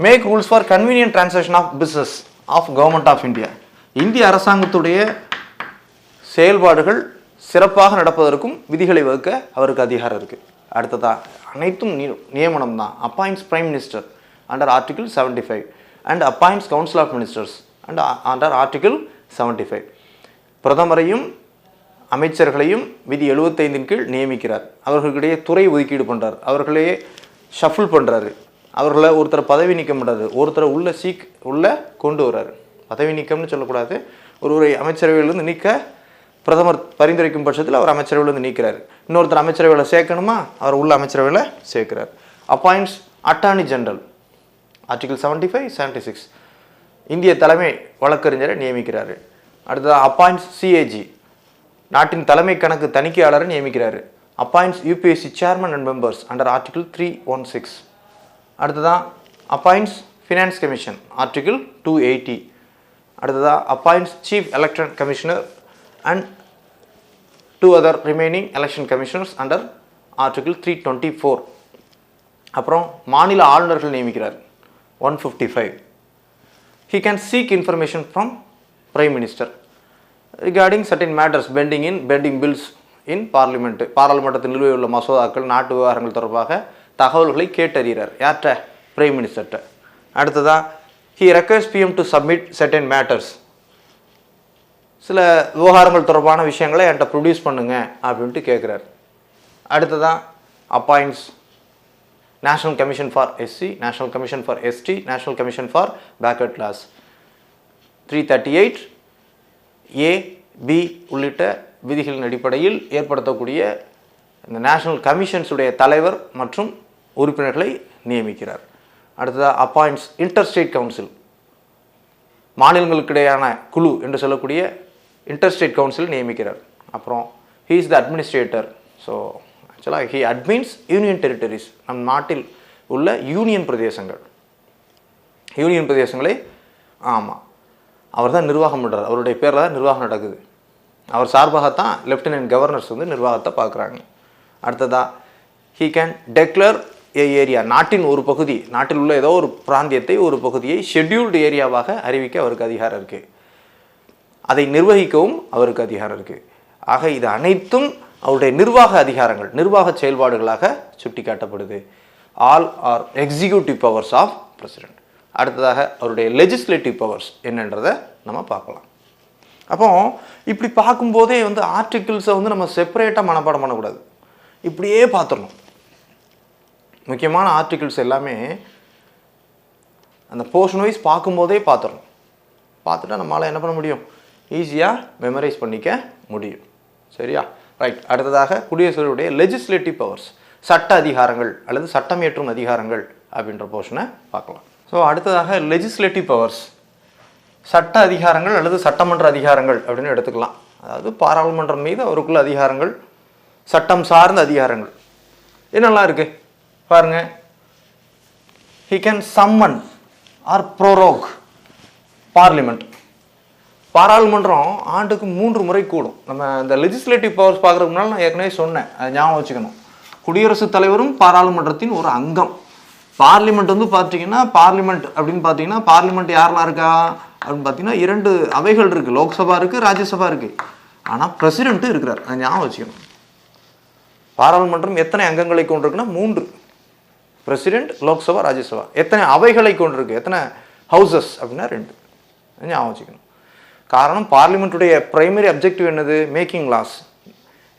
B: make rules for convenient transaction of business of government of India. இந்திய அரசாங்கத்துடைய செயல்பாடுகள் சிறப்பாக நடப்பதற்கும் விதிகளை வகுக்க அவருக்கு அதிகாரம் இருக்குது. அடுத்ததாக அனைத்தும் நியமனம் தான். Appoints prime minister under article 75 and appoints council of ministers and under article 75. பிரதமரையும் அமைச்சர்களையும் விதி 75 கீழ் நியமிக்கிறார். அவர்களுக்கிடையே துறை ஒதுக்கீடு பண்ணுறார், அவர்களே ஷஃபிள் பண்ணுறாரு, அவர்களை ஒருத்தரை பதவி நீக்கம் பண்ணுறாரு, ஒருத்தரை உள்ள கொண்டு வர்றாரு. பதவி நீக்கம்னு சொல்லக்கூடாது, ஒருவரை அமைச்சரவையிலிருந்து நீக்க பிரதமர் பரிந்துரைக்கும் பட்சத்தில் அவர் அமைச்சரவையிலிருந்து நீக்கிறார். இன்னொருத்தர் அமைச்சரவையில் சேர்க்கணுமா, அவர் உள்ள அமைச்சரவையில் சேர்க்கிறார். அப்பாயிண்ட்ஸ் அட்டார்னி ஜெனரல் ஆர்டிகிள் 75, 76 இந்திய தலைமை வழக்கறிஞரை நியமிக்கிறாரு. அடுத்தது அப்பாயிண்ட்ஸ் சிஏஜி நாட்டின் தலைமை கணக்கு தணிக்கையாளரை நியமிக்கிறாரு. Appoints UPSC chairman and members under article 316. அடுத்ததான் அப்பாயிண்ட்ஸ் ஃபினான்ஸ் கமிஷன் ஆர்டிகிள் 280. அடுத்ததாக appoints chief election commissioner and 2 other remaining election commissioners under article 324. அப்புறம் மாநில ஆளுநர்கள் நியமிக்கிறார் 155. He can seek information from Prime Minister regarding certain matters pending bills in parliament. பாராளுமன்றத்தில் நிலுவையில் உள்ள மசோதாக்கள், நாட்டு விவகாரங்கள் தொடர்பாக தகவல்களை கேட்டறிகிறார். யார்கிட்ட? பிரைம் மினிஸ்டர்கிட்ட. அடுத்ததாக he requires PM to submit certain matters. சில விவகாரங்கள் தொடர்பான விஷயங்களை என்கிட்ட ப்ரொடியூஸ் பண்ணுங்க அப்படின்ட்டு கேட்குறார். அடுத்ததாக appoints national commission for SC, national commission for ST, national commission for backward class 338 A B உள்ளிட்ட விதிகளின் அடிப்படையில் ஏற்படுத்தக்கூடிய இந்த நேஷனல் கமிஷன்ஸுடைய தலைவர் மற்றும் உறுப்பினர்களை நியமிக்கிறார். அடுத்ததாக அப்பாயிண்ட்ஸ் இன்டர்ஸ்டேட் கவுன்சில், மாநிலங்களுக்கிடையான குழு என்று சொல்லக்கூடிய இன்டர்ஸ்டேட் கவுன்சில் நியமிக்கிறார். அப்புறம் he is the administrator. So ஆக்சுவலாக ஹீ அட்மின்ஸ் யூனியன் டெரிட்டரிஸ், நம் நாட்டில் உள்ள யூனியன் பிரதேசங்களை ஆமாம் அவர் தான் நிர்வாகம் பண்ணுறார். அவருடைய பேரில் தான் நிர்வாகம் நடக்குது. அவர் சார்பாகத்தான் லெப்டினன்ட் கவர்னர்ஸ் வந்து நிர்வாகத்தை பார்க்குறாங்க. அடுத்ததாக he can declare A area, நாட்டின் ஒரு பகுதி, நாட்டில் உள்ள ஏதோ ஒரு பிராந்தியத்தை, ஒரு பகுதியை ஷெட்யூல்டு ஏரியாவாக அறிவிக்க அவருக்கு அதிகாரம் இருக்குது. அதை நிர்வகிக்கவும் அவருக்கு அதிகாரம் இருக்குது. ஆக இது அனைத்தும் அவருடைய நிர்வாக அதிகாரங்கள், நிர்வாக செயல்பாடுகளாக சுட்டி காட்டப்படுது. All are executive powers of president. அடுத்ததாக அவருடைய லெஜிஸ்லேட்டிவ் பவர்ஸ் என்னன்றதை நம்ம பார்க்கலாம். அப்போ இப்படி பார்க்கும்போதே வந்து ஆர்டிகிள்ஸை வந்து நம்ம செப்பரேட்டாக மனப்பாடம் பண்ணக்கூடாது, இப்படியே பார்த்துடணும். முக்கியமான ஆர்டிகிள்ஸ் எல்லாமே அந்த போர்ஷன் வைஸ் பார்க்கும்போதே பார்த்துடணும். பார்த்துட்டா நம்மளால் என்ன பண்ண முடியும், ஈஸியாக மெமரைஸ் பண்ணிக்க முடியும். சரியா? ரைட். அடுத்ததாக குடியரசுடைய லெஜிஸ்லேட்டிவ் பவர்ஸ், சட்ட அதிகாரங்கள் அல்லது சட்டம் இயற்றும் அதிகாரங்கள் அப்படின்ற போர்ஷனை பார்க்கலாம். ஸோ அடுத்ததாக லெஜிஸ்லேட்டிவ் பவர்ஸ், சட்ட அதிகாரங்கள் அல்லது சட்டமன்ற அதிகாரங்கள் அப்படின்னு எடுத்துக்கலாம். அதாவது பாராளுமன்றம் மீது அவருக்குள்ள அதிகாரங்கள், சட்டம் சார்ந்த அதிகாரங்கள் என்னெல்லாம் இருக்குது பாருங்கள். he can summon or prorogue parliament. பாராளுமன்றம் ஆண்டுக்கு 3 முறை கூடும். நம்ம இந்த லெஜிஸ்லேட்டிவ் பவர்ஸ் பார்க்குறதுக்கு முன்னால் நான் ஏற்கனவே சொன்னேன், அதை ஞாபகம் வச்சுக்கணும். குடியரசுத் தலைவரும் பாராளுமன்றத்தின் ஒரு அங்கம். பார்லிமெண்ட் வந்து பார்த்தீங்கன்னா, பார்லிமெண்ட் அப்படின்னு பார்த்தீங்கன்னா, பார்லிமெண்ட் யாரெல்லாம் இருக்கா அப்படின்னு பார்த்தீங்கன்னா 2 அவைகள் இருக்குது, லோக்சபா இருக்குது, ராஜ்யசபா இருக்குது. ஆனால் பிரசிடென்ட்டு இருக்கிறார், அதை ஞாபகம் வச்சுக்கணும். பாராளுமன்றம் எத்தனை அங்கங்களை கொண்டிருக்குன்னா 3, பிரசிடென்ட், லோக்சபா, ராஜ்யசபா. எத்தனை அவைகளை கொண்டிருக்கு, எத்தனை ஹவுசஸ் அப்படின்னா 2, ஞாபகம் வச்சுக்கணும். காரணம், பார்லிமெண்ட்டுடைய பிரைமரி அப்ஜெக்டிவ் என்னது, மேக்கிங் லாஸ்,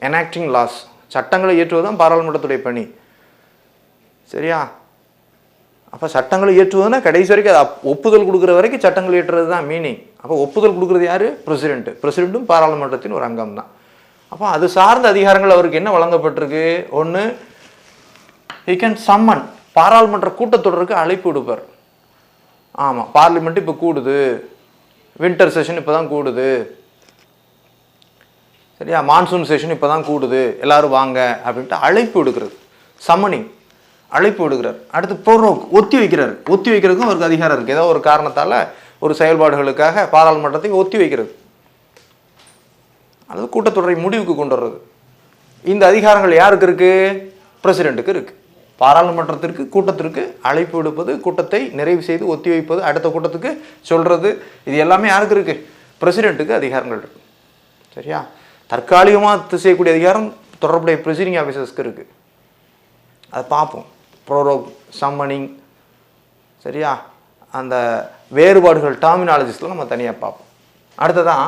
B: எனாக்டிங் லாஸ், சட்டங்களை இயற்றுவது தான் பாராளுமன்றத்துடைய பணி. சரியா? அப்போ சட்டங்களை இயற்றுவதுன்னா கடைசி வரைக்கும் அது ஒப்புதல் கொடுக்குற வரைக்கும் சட்டங்கள் இயற்றுறது தான் மீனிங். அப்போ ஒப்புதல் கொடுக்குறது யார், பிரசிடென்ட். பிரசிடென்ட்டும் பாராளுமன்றத்தின் ஒரு அங்கம் தான். அப்போ அது சார்ந்த அதிகாரங்கள் அவருக்கு என்ன வழங்கப்பட்டிருக்கு, ஒன்று he can summon, பாராளுமன்ற கூட்டத்தொடருக்கு அழைப்பு விடுப்பார். ஆமாம், பார்லிமெண்ட் இப்போ கூடுது, வின்டர் செஷன் இப்போ தான் கூடுது, சரியா, மான்சூன் செஷன் இப்போ தான் கூடுது, எல்லாரும் வாங்க அப்படின்ட்டு அழைப்பு விடுக்கிறது, சம்மனிங், அழைப்பு விடுக்கிறார். அடுத்து ப்ரோரோக், ஒத்தி வைக்கிறார். ஒத்தி வைக்கிறதுக்கும் அவருக்கு அதிகாரம் இருக்குது. ஏதோ ஒரு காரணத்தால் ஒரு செயல்பாடுகளுக்காக பாராளுமன்றத்தை ஒத்தி வைக்கிறது, அதாவது கூட்டத்தொடரை முடிவுக்கு கொண்டு வர்றது. இந்த அதிகாரங்கள் யாருக்கு இருக்குது, பிரசிடென்ட்டுக்கு இருக்குது. பாராளுமன்றத்திற்கு கூட்டத்திற்கு அழைப்பு விடுப்பது, கூட்டத்தை நிறைவு செய்து ஒத்தி வைப்பது, அடுத்த கூட்டத்துக்கு சொல்கிறது, இது எல்லாமே யாருக்கு இருக்குது, பிரசிடென்ட்டுக்கு அதிகாரங்கள் இருக்குது. சரியா? தற்காலிகமாக செய்யக்கூடிய அதிகாரம் தொடர்புடைய ப்ரிசைடிங் ஆஃபீஸர்ஸ்க்கு இருக்குது. அதை பார்ப்போம், ப்ரோரோக், சம்மனிங். சரியா? அந்த வேறுபாடுகள் டெர்மினாலஜிஸில் நம்ம தனியாக பார்ப்போம். அடுத்ததான்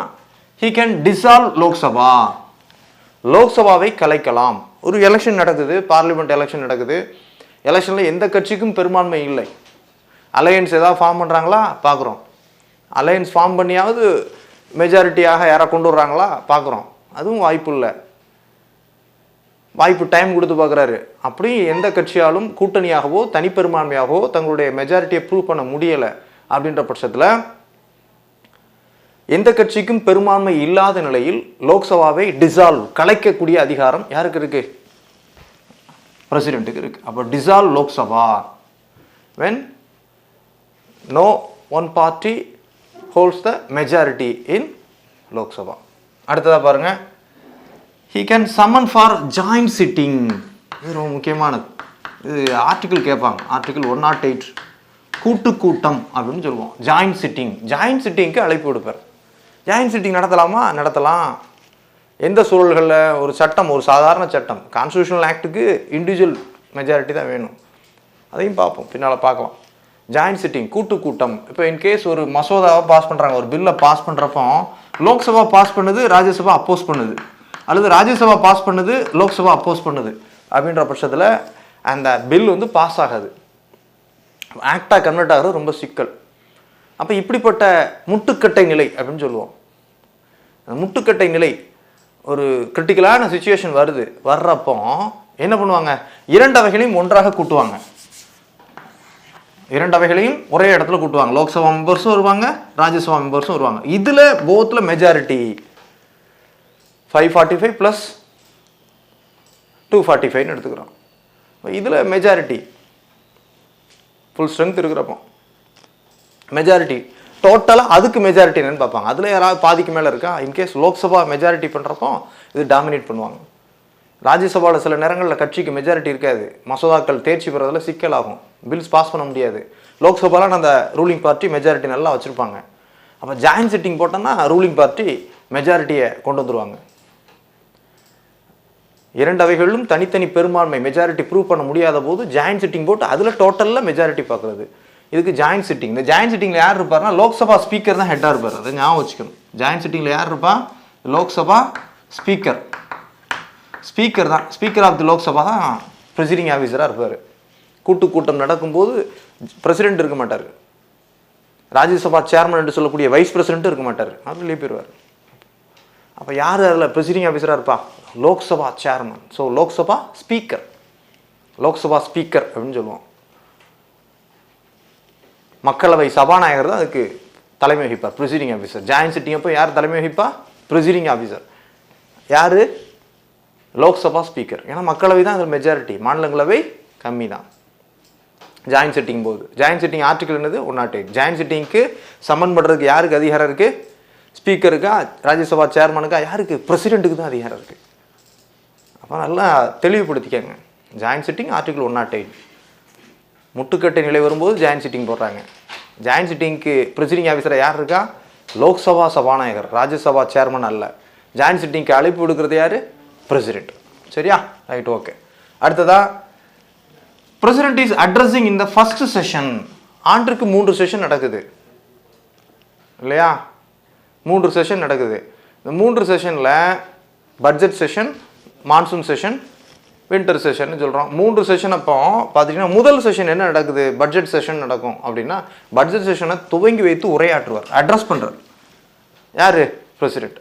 B: he can dissolve லோக்சபா, லோக்சபாவை கலைக்கலாம். ஒரு எலெக்ஷன் நடக்குது, பார்லிமெண்ட் எலெக்ஷன் நடக்குது. எலெக்ஷனில் எந்த கட்சிக்கும் பெரும்பான்மை இல்லை. அலையன்ஸ் ஏதாவது ஃபார்ம் பண்ணுறாங்களா பார்க்குறோம். அலையன்ஸ் ஃபார்ம் பண்ணியாவது மெஜாரிட்டியாக யாரை கொண்டு வர்றாங்களா பார்க்குறோம். அதுவும் வாய்ப்பு இல்லை. வாய்ப்பு டைம் கொடுத்து பார்க்குறாரு. அப்படி எந்த கட்சியாலும் கூட்டணியாகவோ தனிப்பெரும்பான்மையாகவோ தங்களுடைய மெஜாரிட்டியை ப்ரூவ் பண்ண முடியலை. அப்படின்ற பட்சத்தில் எந்த கட்சிக்கும் பெரும்பான்மை இல்லாத நிலையில் லோக்சபாவை டிசால்வ், கலைக்கக்கூடிய அதிகாரம் யாருக்கு இருக்கு, பிரசிடென்ட்டுக்கு இருக்கு. அப்போ dissolve Lok Sabha when no one party holds the majority in Lok Sabha. அடுத்ததாக பாருங்க, he can summon for joint sitting. இது ரொம்ப முக்கியமானது. இது ஆர்டிக்கிள் கேட்பாங்க, ஆர்டிக்கிள் 108 கூட்டு கூட்டம் அப்படின்னு சொல்லுவோம். ஜாயிண்ட் சிட்டிங், ஜாயிண்ட் சிட்டிங்க்கு அழைப்பு விடுப்பார். ஜாயிண்ட் சிட்டிங் நடத்தலாமா, நடத்தலாம். எந்த சூழல்களில், ஒரு சட்டம், ஒரு சாதாரண சட்டம், கான்ஸ்டியூஷனல் ஆக்டுக்கு இண்டிவிஜுவல் மெஜாரிட்டி தான் வேணும். அதையும் பார்ப்போம், பின்னால் பார்க்கலாம். ஜாயிண்ட் சிட்டிங், கூட்டு கூட்டம். இப்போ இன்கேஸ் ஒரு மசோதாவை பாஸ் பண்ணுறாங்க, ஒரு பில்லை பாஸ் பண்ணுறப்போ லோக்சபா பாஸ் பண்ணுது, ராஜ்யசபா அப்போஸ் பண்ணுது, அல்லது ராஜ்யசபா பாஸ் பண்ணுது, லோக்சபா அப்போஸ் பண்ணுது. அப்படின்ற பட்சத்தில் அந்த பில் வந்து பாஸ் ஆகாது, ஆக்டாக கன்வெர்ட் ஆகிறது ரொம்ப சிக்கல். அப்போ இப்படிப்பட்ட முட்டுக்கட்டை நிலை அப்படின்னு சொல்லுவோம். முட்டுக்கட்டை நிலை, ஒரு கிரிட்டிக்கலான சுச்சுவேஷன் வர்றப்போ என்ன பண்ணுவாங்க, 2 அவைகளையும் ஒன்றாக கூட்டுவாங்க. 2 அவைகளையும் ஒரே இடத்துல கூட்டுவாங்க. லோக்சபா மெம்பர்ஸும் வருவாங்க, ராஜ்யசபா மெம்பர்ஸும் வருவாங்க. இதில் போத்தில் மெஜாரிட்டி 545 + 245 எடுத்துக்கிறோம். இதில் மெஜாரிட்டி ஃபுல் ஸ்ட்ரென்த் இருக்கிறப்போ மெஜாரிட்டி டோட்டலாக அதுக்கு மெஜாரிட்டி என்னன்னு பார்ப்பாங்க. அதில் யாராவது பாதிக்கு மேலே இருக்கா, இன்கேஸ் லோக்சபா மெஜாரிட்டி பண்ணுறப்போ இது டாமினேட் பண்ணுவாங்க. ராஜ்யசபாவில் சில நேரங்களில் கட்சிக்கு மெஜாரிட்டி இருக்காது, மசோதாக்கள் தேர்ச்சி பெறதில் சிக்கலாகும், பில்ஸ் பாஸ் பண்ண முடியாது. லோக்சபாவில் அந்த ரூலிங் பார்ட்டி மெஜாரிட்டி நல்லா வச்சுருப்பாங்க. அப்போ ஜாயின்ட் சிட்டிங் போட்டோன்னா ரூலிங் பார்ட்டி மெஜாரிட்டியை கொண்டு வந்துடுவாங்க. 2 அவைகளிலும் தனித்தனி பெரும்பான்மை மெஜாரிட்டி ப்ரூவ் பண்ண முடியாத போது ஜாயின்ட் சிட்டிங் போட்டு அதில் டோட்டலில் மெஜாரிட்டி பார்க்குறது, இதுக்கு ஜாயின்ட் சிட்டிங். இந்த ஜாயின்ட் சிட்டிங்கில் யார் இருப்பார்னா லோக்சபா ஸ்பீக்கர் தான் ஹெட்டாக இருப்பார். அதை ஞாபகம் வச்சுக்கணும். ஜாயின்ட் சிட்டிங்கில் யார் இருப்பா, லோக்சபா ஸ்பீக்கர். ஸ்பீக்கர் தான், ஸ்பீக்கர் ஆஃப் தி லோக்சபா தான் ப்ரெசிடிங் ஆஃபீஸராக இருப்பார். கூட்டம் நடக்கும்போது பிரசிடென்ட் இருக்க மாட்டார், ராஜ்யசபா சேர்மன் என்று சொல்லக்கூடிய வைஸ் பிரசிடென்ட்டும் இருக்க மாட்டார், அவர் வெளியே போயிடுவார். அப்போ யார் அதில் ப்ரெசிடிங் ஆஃபீஸராக இருப்பா? Lok Sabha chairman. So Lok Sabha speaker, Lok Sabha speaker அப்படின்னு சொல்லுவோம். மக்களவை சபாநாயகர் தான் அதுக்கு தலைமை வகிப்பார், ப்ரெசிடிங் ஆஃபீஸர். ஜாயின்ட் சிட்டிங் அப்போ யார் தலைமை வகிப்பா? Presiding officer. யார்? லோக்சபா ஸ்பீக்கர். ஏன்னா மக்களவை தான் அதில் மெஜாரிட்டி, மாநிலங்களவை கம்மி தான். ஜாயின்ட் சிட்டிங் போது ஜாயின்ட் சிட்டிங் ஆர்டிகல் என்னது? 108. ஜாயின்ட் சிட்டிங்க்கு சம்மன் பண்ணுறதுக்கு யாருக்கு அதிகாரம் இருக்குது? ஸ்பீக்கருக்கா, ராஜ்யசபா சேர்மனுக்கா, யாருக்கு? பிரசிடென்ட்டுக்கு தான் அதிகாரம் இருக்குது. அப்போ நல்லா தெளிவுபடுத்திக்கங்க. Joint sitting article 108. முட்டுக்கட்டை நிலை வரும்போது ஜாயின்ட் சிட்டிங் போடுறாங்க. ஜாயின்ட் சிட்டிங்க்கு ப்ரெசிடிங் ஆஃபீஸராக யார் இருக்கா? லோக்சபா சபாநாயகர், ராஜ்யசபா சேர்மன் அல்ல. ஜாயின்ட் சிட்டிங்க்கு அழைப்பு விடுக்கிறது யார்? பிரசிடென்ட். சரியா? Right, okay. அடுத்ததா, president is addressing in the first session. ஆண்டுக்கு 3 செஷன் நடக்குது இல்லையா? 3 செஷன் நடக்குது. இந்த 3 செஷனில் budget session, monsoon session, winter session சொல்கிறோம். 3 செஷன் அப்போ பார்த்தீங்கன்னா முதல் செஷன் என்ன நடக்குது? பட்ஜெட் செஷன் நடக்கும். அப்படின்னா பட்ஜெட் செஷனை துவங்கி வைத்து உரையாற்றுவார், அட்ரஸ் பண்ணுறார். யார்? பிரசிடென்ட்.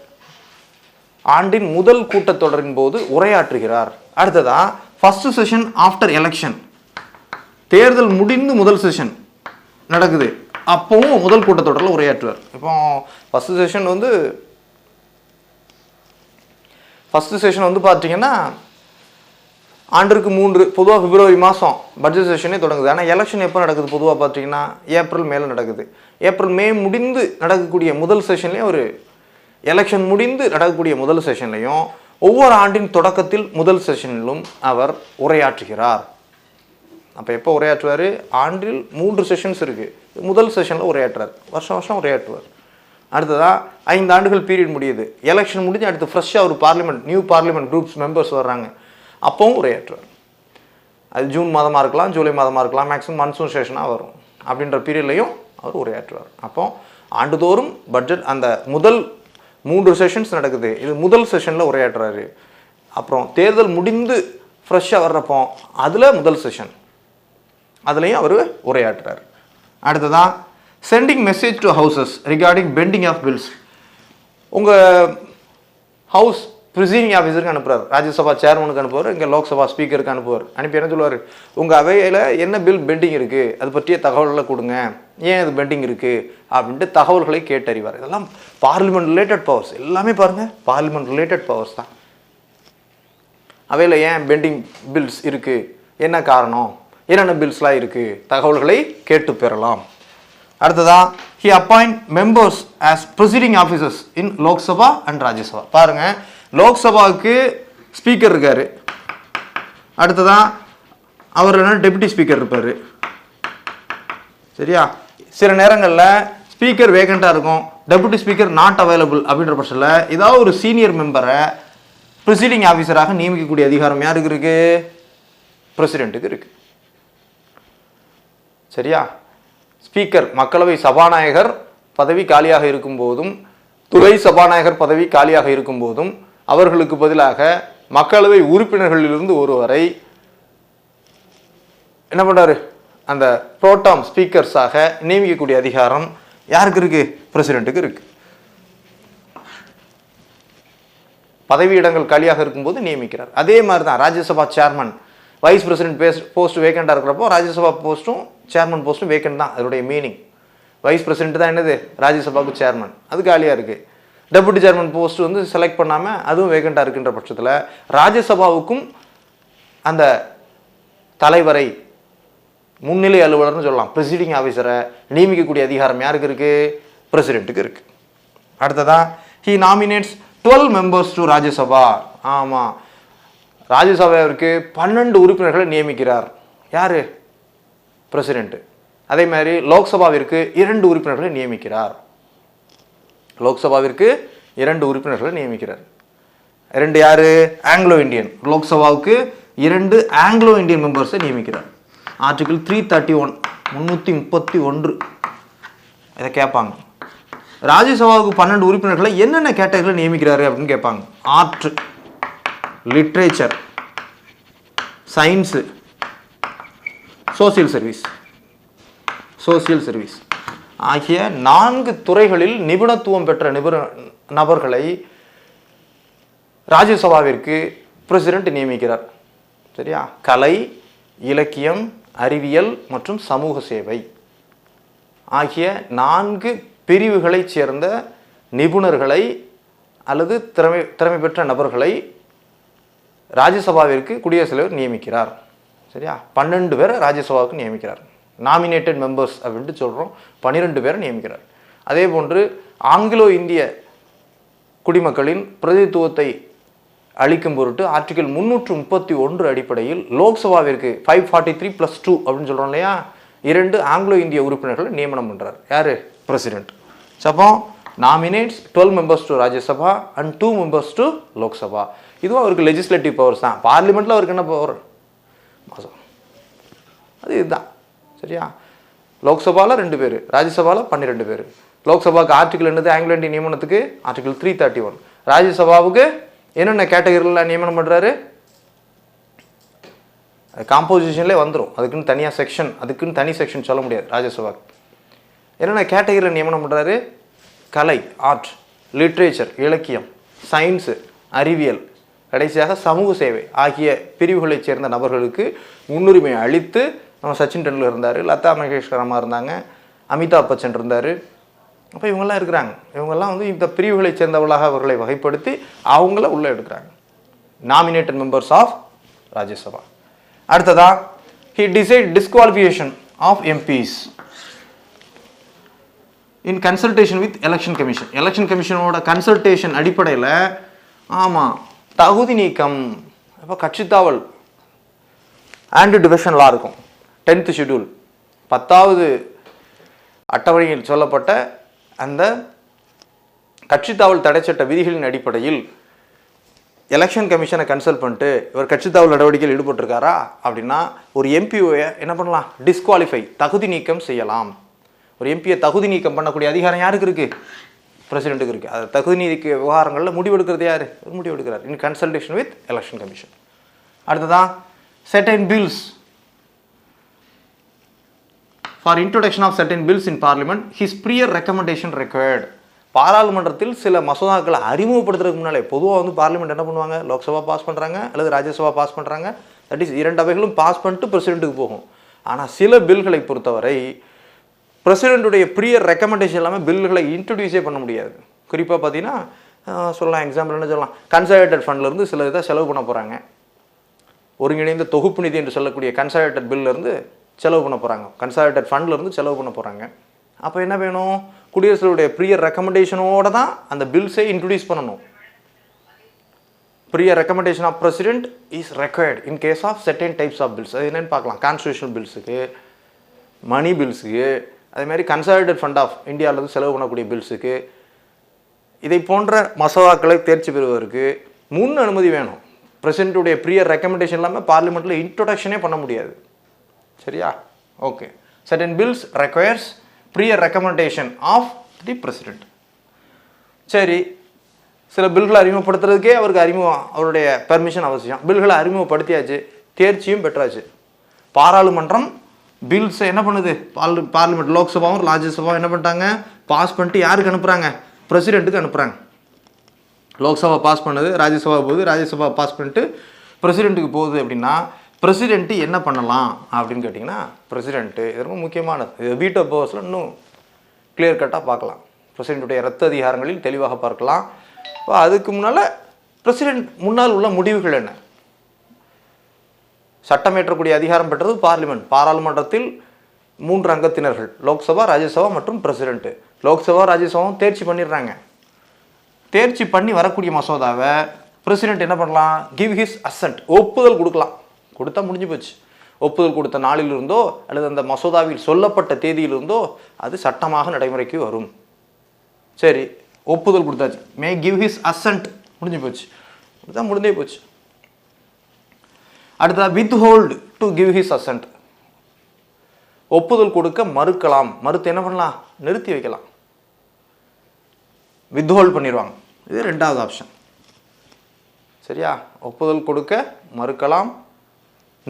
B: ஆண்டின் முதல் கூட்டத்தொடரின் போது உரையாற்றுகிறார். அடுத்ததா ஃபர்ஸ்ட் செஷன் ஆஃப்டர் எலெக்ஷன், தேர்தல் முடிந்து முதல் செஷன் நடக்குது, அப்பவும் முதல் கூட்டத்தொடரில் உரையாற்றுவார். இப்போ ஃபர்ஸ்ட் செஷன் வந்து பார்த்தீங்கன்னா ஆண்டிற்கு 3, பொதுவாக பிப்ரவரி மாதம் பட்ஜெட் செஷனே தொடங்குது. ஆனால் எலெக்ஷன் எப்போ நடக்குது? பொதுவாக பார்த்தீங்கன்னா ஏப்ரல் மேலே நடக்குது. ஏப்ரல் மே முடிந்து நடக்கக்கூடிய முதல் செஷன்லேயும் ஒரு எலெக்ஷன் முடிந்து நடக்கக்கூடிய முதல் செஷன்லையும் ஒவ்வொரு ஆண்டின் தொடக்கத்தில் முதல் செஷனிலும் அவர் உரையாற்றுகிறார். அப்போ எப்போ உரையாற்றுவார்? ஆண்டில் 3 செஷன்ஸ் இருக்குது, முதல் செஷனில் உரையாற்றுறார். வருஷம் உரையாற்றுவார். அடுத்ததாக 5 ஆண்டுகள் பீரியட் முடியுது, எலெக்ஷன் முடிஞ்சு அடுத்து ஃப்ரெஷ்ஷாக ஒரு parliament, new parliament groups members வர்றாங்க, அப்போவும் உரையாற்றுவார். அது ஜூன் மாதமாக இருக்கலாம், ஜூலை மாதமாக இருக்கலாம், மேக்ஸிமம் மான்சூன் செஷனாக வரும். அப்படின்ற பீரியட்லையும் அவர் உரையாற்றுவார். அப்போ ஆண்டுதோறும் பட்ஜெட் அந்த முதல் 3 செஷன்ஸ் நடக்குது, இது முதல் செஷனில் உரையாற்றுறாரு. அப்புறம் தேர்தல் முடிந்து ஃப்ரெஷ்ஷாக வர்றப்போ அதில் முதல் செஷன், அதுலேயும் அவர் உரையாற்றுறார். அடுத்ததான் sending message to houses regarding pending of bills. உங்கள் ஹவுஸ் ப்ரிசைடிங் ஆஃபீஸருக்கு அனுப்புகிறார், ராஜ்யசபா சேர்மனுக்கு அனுப்புவார், இங்கே லோக்சபா ஸ்பீக்கருக்கு அனுப்புவார். அனுப்பி என்ன சொல்லுவார்? உங்கள் அவையில் என்ன பில் பெண்டிங் இருக்குது, அது பற்றிய தகவல்களை கொடுங்க, ஏன் அது பெண்டிங் இருக்குது அப்படின்ட்டு தகவல்களை கேட்டறிவார். இதெல்லாம் பார்லிமெண்ட் ரிலேட்டட் பவர்ஸ். எல்லாமே பாருங்கள், பார்லிமெண்ட் ரிலேட்டட் பவர்ஸ் தான். அவையில் ஏன் பெண்டிங் பில்ஸ் இருக்குது, என்ன காரணம், என்னென்ன பில்ஸ்லாம் இருக்குது, தகவல்களை கேட்டு பெறலாம். அடுத்ததான் he appoint members as presiding officers in Lok Sabha and Rajya Sabha. பாருங்கள், லோக்சபாவுக்கு ஸ்பீக்கர் இருக்கார், அடுத்ததான் அவர் என்ன டெப்யூட்டி ஸ்பீக்கர் இருப்பார். சரியா? சில நேரங்களில் ஸ்பீக்கர் வேகண்ட்டாக இருக்கும், டெப்யூட்டி ஸ்பீக்கர் நாட் அவைலபிள் அப்படின்ற பட்சத்தில் ஏதாவது ஒரு சீனியர் மெம்பரை ப்ரிசைடிங் ஆஃபீஸராக நியமிக்கக்கூடிய அதிகாரம் யாருக்கு இருக்குது? பிரசிடென்ட்டுக்கு இருக்குது. சரியா? ஸ்பீக்கர், மக்களவை சபாநாயகர் பதவி காலியாக இருக்கும்போதும், துறை சபாநாயகர் பதவி காலியாக இருக்கும்போதும் அவர்களுக்கு பதிலாக மக்களவை உறுப்பினர்களிலிருந்து ஒருவரை என்ன பண்ணுறாரு? அந்த புரோட்டாம் ஸ்பீக்கர்ஸாக நியமிக்கக்கூடிய அதிகாரம் யாருக்கு இருக்குது? பிரசிடென்ட்டுக்கு இருக்குது. பதவியிடங்கள் காலியாக இருக்கும்போது நியமிக்கிறார். அதே மாதிரி தான் Rajya Sabha chairman, vice president post வேக்கண்டாக இருக்கிறப்போ ராஜ்யசபா போஸ்ட்டும் சேர்மன் போஸ்ட்டும் வேக்கண்ட் தான். அதோடைய மீனிங் வைஸ் பிரசிடென்ட் தான் என்னது? ராஜ்யசபாவுக்கு சேர்மன், அது காலியாக இருக்குது. டெபுட்டி சேர்மன் போஸ்ட் வந்து செலக்ட் பண்ணாமல் அதுவும் வேக்கண்டாக இருக்கின்ற பட்சத்தில் ராஜ்யசபாவுக்கும் அந்த தலைவரை, முன்னிலை அலுவலர்னு சொல்லலாம், ப்ரெசிடிங் ஆஃபீஸரை நியமிக்கக்கூடிய அதிகாரம் யாருக்கு இருக்குது? பிரசிடென்ட்டுக்கு இருக்குது. அடுத்ததான் he nominates 12 members to Rajya Sabha. ஆமாம், ராஜ்யசபாவிற்கு 12 உறுப்பினர்களை நியமிக்கிறார். யார்? பிரசிடென்ட்டு. அதே மாதிரி லோக்சபாவிற்கு 2 உறுப்பினர்களை நியமிக்கிறார். லோக்சபாவிற்கு 2 உறுப்பினர்களை நியமிக்கிறார். 2 யார்? Anglo Indian. லோக்சபாவுக்கு 2 ஆங்கிலோ இந்தியன் மெம்பர்ஸை நியமிக்கிறார். ஆர்டிகிள் 331 331 இதை கேட்பாங்க. ராஜ்யசபாவுக்கு 12 உறுப்பினர்களை என்னென்ன கேட்டகரியில் நியமிக்கிறாரு அப்படின்னு கேட்பாங்க. Art, literature, science, social service. ஆகிய 4 துறைகளில் நிபுணத்துவம் பெற்ற நபர்களை ராஜ்யசபாவிற்கு பிரசிடென்ட் நியமிக்கிறார். சரியா? கலை, இலக்கியம், அறிவியல் மற்றும் சமூக சேவை ஆகிய 4 பிரிவுகளைச் சேர்ந்த நிபுணர்களை அல்லது திறமை பெற்ற நபர்களை ராஜ்யசபாவிற்கு குடியரசுத் தலைவர் நியமிக்கிறார். சரியா? 12 பேரை ராஜ்யசபாவுக்கு நியமிக்கிறார். நாமினேட்டட் மெம்பர்ஸ் அப்படின்ட்டு சொல்கிறோம். 12 பேரை நியமிக்கிறார். அதே போன்று ஆங்கிலோ இந்திய குடிமக்களின் பிரதிநிதித்துவத்தை அளிக்கும் பொருட்டு ஆர்டிகல் 331 அடிப்படையில் லோக்சபாவிற்கு 543+2 அப்படின்னு சொல்கிறோம் இல்லையா, 2 ஆங்கிலோ இந்திய உறுப்பினர்களை நியமனம் பண்ணுறார். யார்? பிரசிடென்ட். அப்போ nominates 12 members to Rajya Sabha and 2 members to Lok Sabha. இதுவும் அவருக்கு லெஜிஸ்லேட்டிவ் பவர்ஸ் தான். பார்லிமெண்ட்டில் அவருக்கு என்ன பவர்? அது இதுதான். சரியா? லோக்சபாவில் 2 பேர், ராஜ்யசபாவில் 12 பேர். லோக்சபாவுக்கு ஆர்டிகல் என்னது? ஆங்கிலோ இந்திய நியமனத்துக்கு ஆர்டிகல் 331. ராஜ்யசபாவுக்கு என்னென்ன கேட்டகரியில் நியமனம் பண்ணுறாரு? காம்போசிஷன்லேயே வந்துடும். அதுக்குன்னு தனியாக செக்ஷன், அதுக்குன்னு தனி செக்ஷன் சொல்ல முடியாது. ராஜ்யசபாவுக்கு என்னென்ன கேட்டகரியில் நியமனம் பண்ணுறாரு? கலை, ஆர்ட், லிட்ரேச்சர், இலக்கியம், சயின்ஸு, அறிவியல், கடைசியாக சமூக சேவை ஆகிய பிரிவுகளைச் சேர்ந்த நபர்களுக்கு முன்னுரிமை அளித்து, நம்ம சச்சின் டெண்டுல்கர் இருந்தார், லதா மங்கேஷ்கர் அம்மா இருந்தாங்க, அமிதாப் பச்சன் இருந்தார். அப்போ இவங்கெல்லாம் இருக்கிறாங்க. இவங்கெல்லாம் வந்து இந்த பிரிவுகளைச் சேர்ந்தவர்களாக அவர்களை வகைப்படுத்தி அவங்கள உள்ளே எடுக்கிறாங்க. Nominated members of Rajya Sabha. அடுத்ததா he decide disqualification of MPs in consultation with election commission. Election கமிஷனோட கன்சல்டேஷன் அடிப்படையில் ஆமாம் தகுதி நீக்கம். இப்போ கட்சித்தாவல் ஆன்டி டிவிஷன் லா இருக்கும். 10th ஷெட்யூல் 10வது அட்டவணையில் சொல்லப்பட்ட அந்த கட்சித்தாவல் தடைச்சட்ட விதிகளின் அடிப்படையில் எலெக்ஷன் கமிஷனை கன்சல்ட் பண்ணிட்டு இவர் கட்சித்தாவல் நடவடிக்கையில் ஈடுபட்டிருக்காரா அப்படின்னா ஒரு எம்பியை என்ன பண்ணலாம்? டிஸ்குவாலிஃபை, தகுதி நீக்கம் செய்யலாம். ஒரு எம்பியை தகுதி நீக்கம் பண்ணக்கூடிய அதிகாரம் யாருக்கு இருக்குது? பிரசிடென்ட்டுக்கு இருக்குது. அது தகுதி நீக்க விவகாரங்களில் முடிவெடுக்கிறது யார்? முடிவெடுக்கிறார் in consultation with election commission. அடுத்ததான் certain bills for introduction of certain bills in parliament his prior recommendation required. பாராளுமன்றத்தில் சில மசோதாக்களை அறிமுகப்படுத்துறதுக்கு முன்னாலே பொதுவாக வந்து பார்லிமெண்ட் என்ன பண்ணுவாங்க? லோக்சபா பாஸ் பண்ணுறாங்க அல்லது ராஜ்யசபா பாஸ் பண்ணுறாங்க. தட் இஸ் 2 அவைகளும் பாஸ் பண்ணிட்டு பிரசிடென்ட்டுக்கு போகும். ஆனால் சில பில்களை பொறுத்தவரை பிரசிடென்ட்டுடைய ப்ரியர் ரெக்கமெண்டேஷன் இல்லாமல் பில்களை இன்ட்ரடியூஸே பண்ண முடியாது. குறிப்பாக பார்த்தீங்கன்னா சொல்லலாம், எக்ஸாம்பிள் என்ன சொல்லலாம், கன்சர்வேட்டட் ஃபண்ட்லேருந்து சில இதை செலவு பண்ண போகிறாங்க. ஒருங்கிணைந்த தொகுப்பு நிதி என்று சொல்லக்கூடிய கன்சர்வேட்டட் பில்லேருந்து செலவு பண்ண போகிறாங்க, கன்சர்வேட்டட் ஃபண்ட்லேருந்து செலவு பண்ண போகிறாங்க. அப்போ என்ன வேணும்? குடியரசுடைய ப்ரியர் ரெக்கமெண்டேஷனோடு தான் அந்த பில்ஸை இன்ட்ரடியூஸ் பண்ணணும். Prior recommendation of president is required in case of certain types of bills. அது என்னென்னு பார்க்கலாம். கான்ஸ்டியூஷனல் பில்ஸுக்கு, மணி பில்ஸுக்கு, அதேமாதிரி கன்சர்வேட்டட் ஃபண்ட் ஆஃப் இந்தியாவிலேருந்து செலவு பண்ணக்கூடிய பில்ஸுக்கு, இதை போன்ற மசோதாக்களை தேர்ச்சி பெறுவதற்கு முன் அனுமதி வேணும். பிரசிடென்ட்டுடைய ப்ரியர் ரெக்கமெண்டேஷன் இல்லாமல் பார்லிமெண்ட்டில் இன்ட்ரோடக்ஷனே பண்ண முடியாது. சரியா? Okay. certain bills requires prior recommendation of the president. சரி, சில பில்களை அறிமுகப்படுத்துறதுக்கே அவருடைய பெர்மிஷன் அவசியம். பில்களை அறிமுகப்படுத்தியாச்சு, தேர்ச்சியும் பெற்றாச்சு. பாராளுமன்றம் பில்ஸை என்ன பண்ணுது? பார்லிமெண்ட் லோக்சபாவும் ராஜ்யசபாவும் என்ன பண்ணிட்டாங்க? பாஸ் பண்ணிட்டு யாருக்கு அனுப்புகிறாங்க? பிரசிடென்ட்டுக்கு அனுப்புகிறாங்க. லோக்சபா பாஸ் பண்ணுது, ராஜ்யசபா போகுது, ராஜ்யசபா பாஸ் பண்ணிட்டு பிரசிடென்ட்டுக்கு போகுது. அப்படின்னா பிரசிடென்ட்டு என்ன பண்ணலாம் அப்படின்னு கேட்டிங்கன்னா, பிரசிடென்ட்டு இது ரொம்ப முக்கியமானது. இது வீட்டோ பவர்ஸில் இன்னும் கிளியர் கட்டாக பார்க்கலாம். பிரசிடென்ட்டுடைய ரத்த அதிகாரங்களில் தெளிவாக பார்க்கலாம். அதுக்கு முன்னால் பிரசிடென்ட் முன்னால் உள்ள முடிவுகள் என்ன? சட்டமேற்றக்கூடிய அதிகாரம் பெற்றது பார்லிமெண்ட். பாராளுமன்றத்தில் 3 அங்கத்தினர்கள், லோக்சபா, ராஜ்யசபா மற்றும் பிரசிடென்ட்டு. லோக்சபா ராஜ்யசபாவும் தேர்ச்சி பண்ணிடுறாங்க. தேர்ச்சி பண்ணி வரக்கூடிய மசோதாவை பிரசிடென்ட் என்ன பண்ணலாம்? கிவ் ஹிஸ் அசன்ட், ஒப்புதல் கொடுக்கலாம். கொடுத்தா முடிஞ்சு போச்சு. ஒப்புதல் கொடுத்த நாளிலிருந்தோ அல்லது அந்த மசோதாவில் சொல்லப்பட்ட தேதியிலிருந்தோ அது சட்டமாக நடைமுறைக்கு வரும். சரி, ஒப்புதல் கொடுத்தாச்சு, மே கிவ் ஹிஸ் அசன்ட், முடிஞ்சு போச்சு. இதுதான் முடிஞ்சே போச்சு. அடுத்தது withhold to give his assent, ஒப்புதல் கொடுக்க மறுக்கலாம். மறுத்து என்ன பண்ணலாம்? நிறுத்தி வைக்கலாம். வித்ஹோல்ட் பண்ணிடுவாங்க. இது 2வது ஆப்ஷன். சரியா? ஒப்புதல் கொடுக்க மறுக்கலாம்,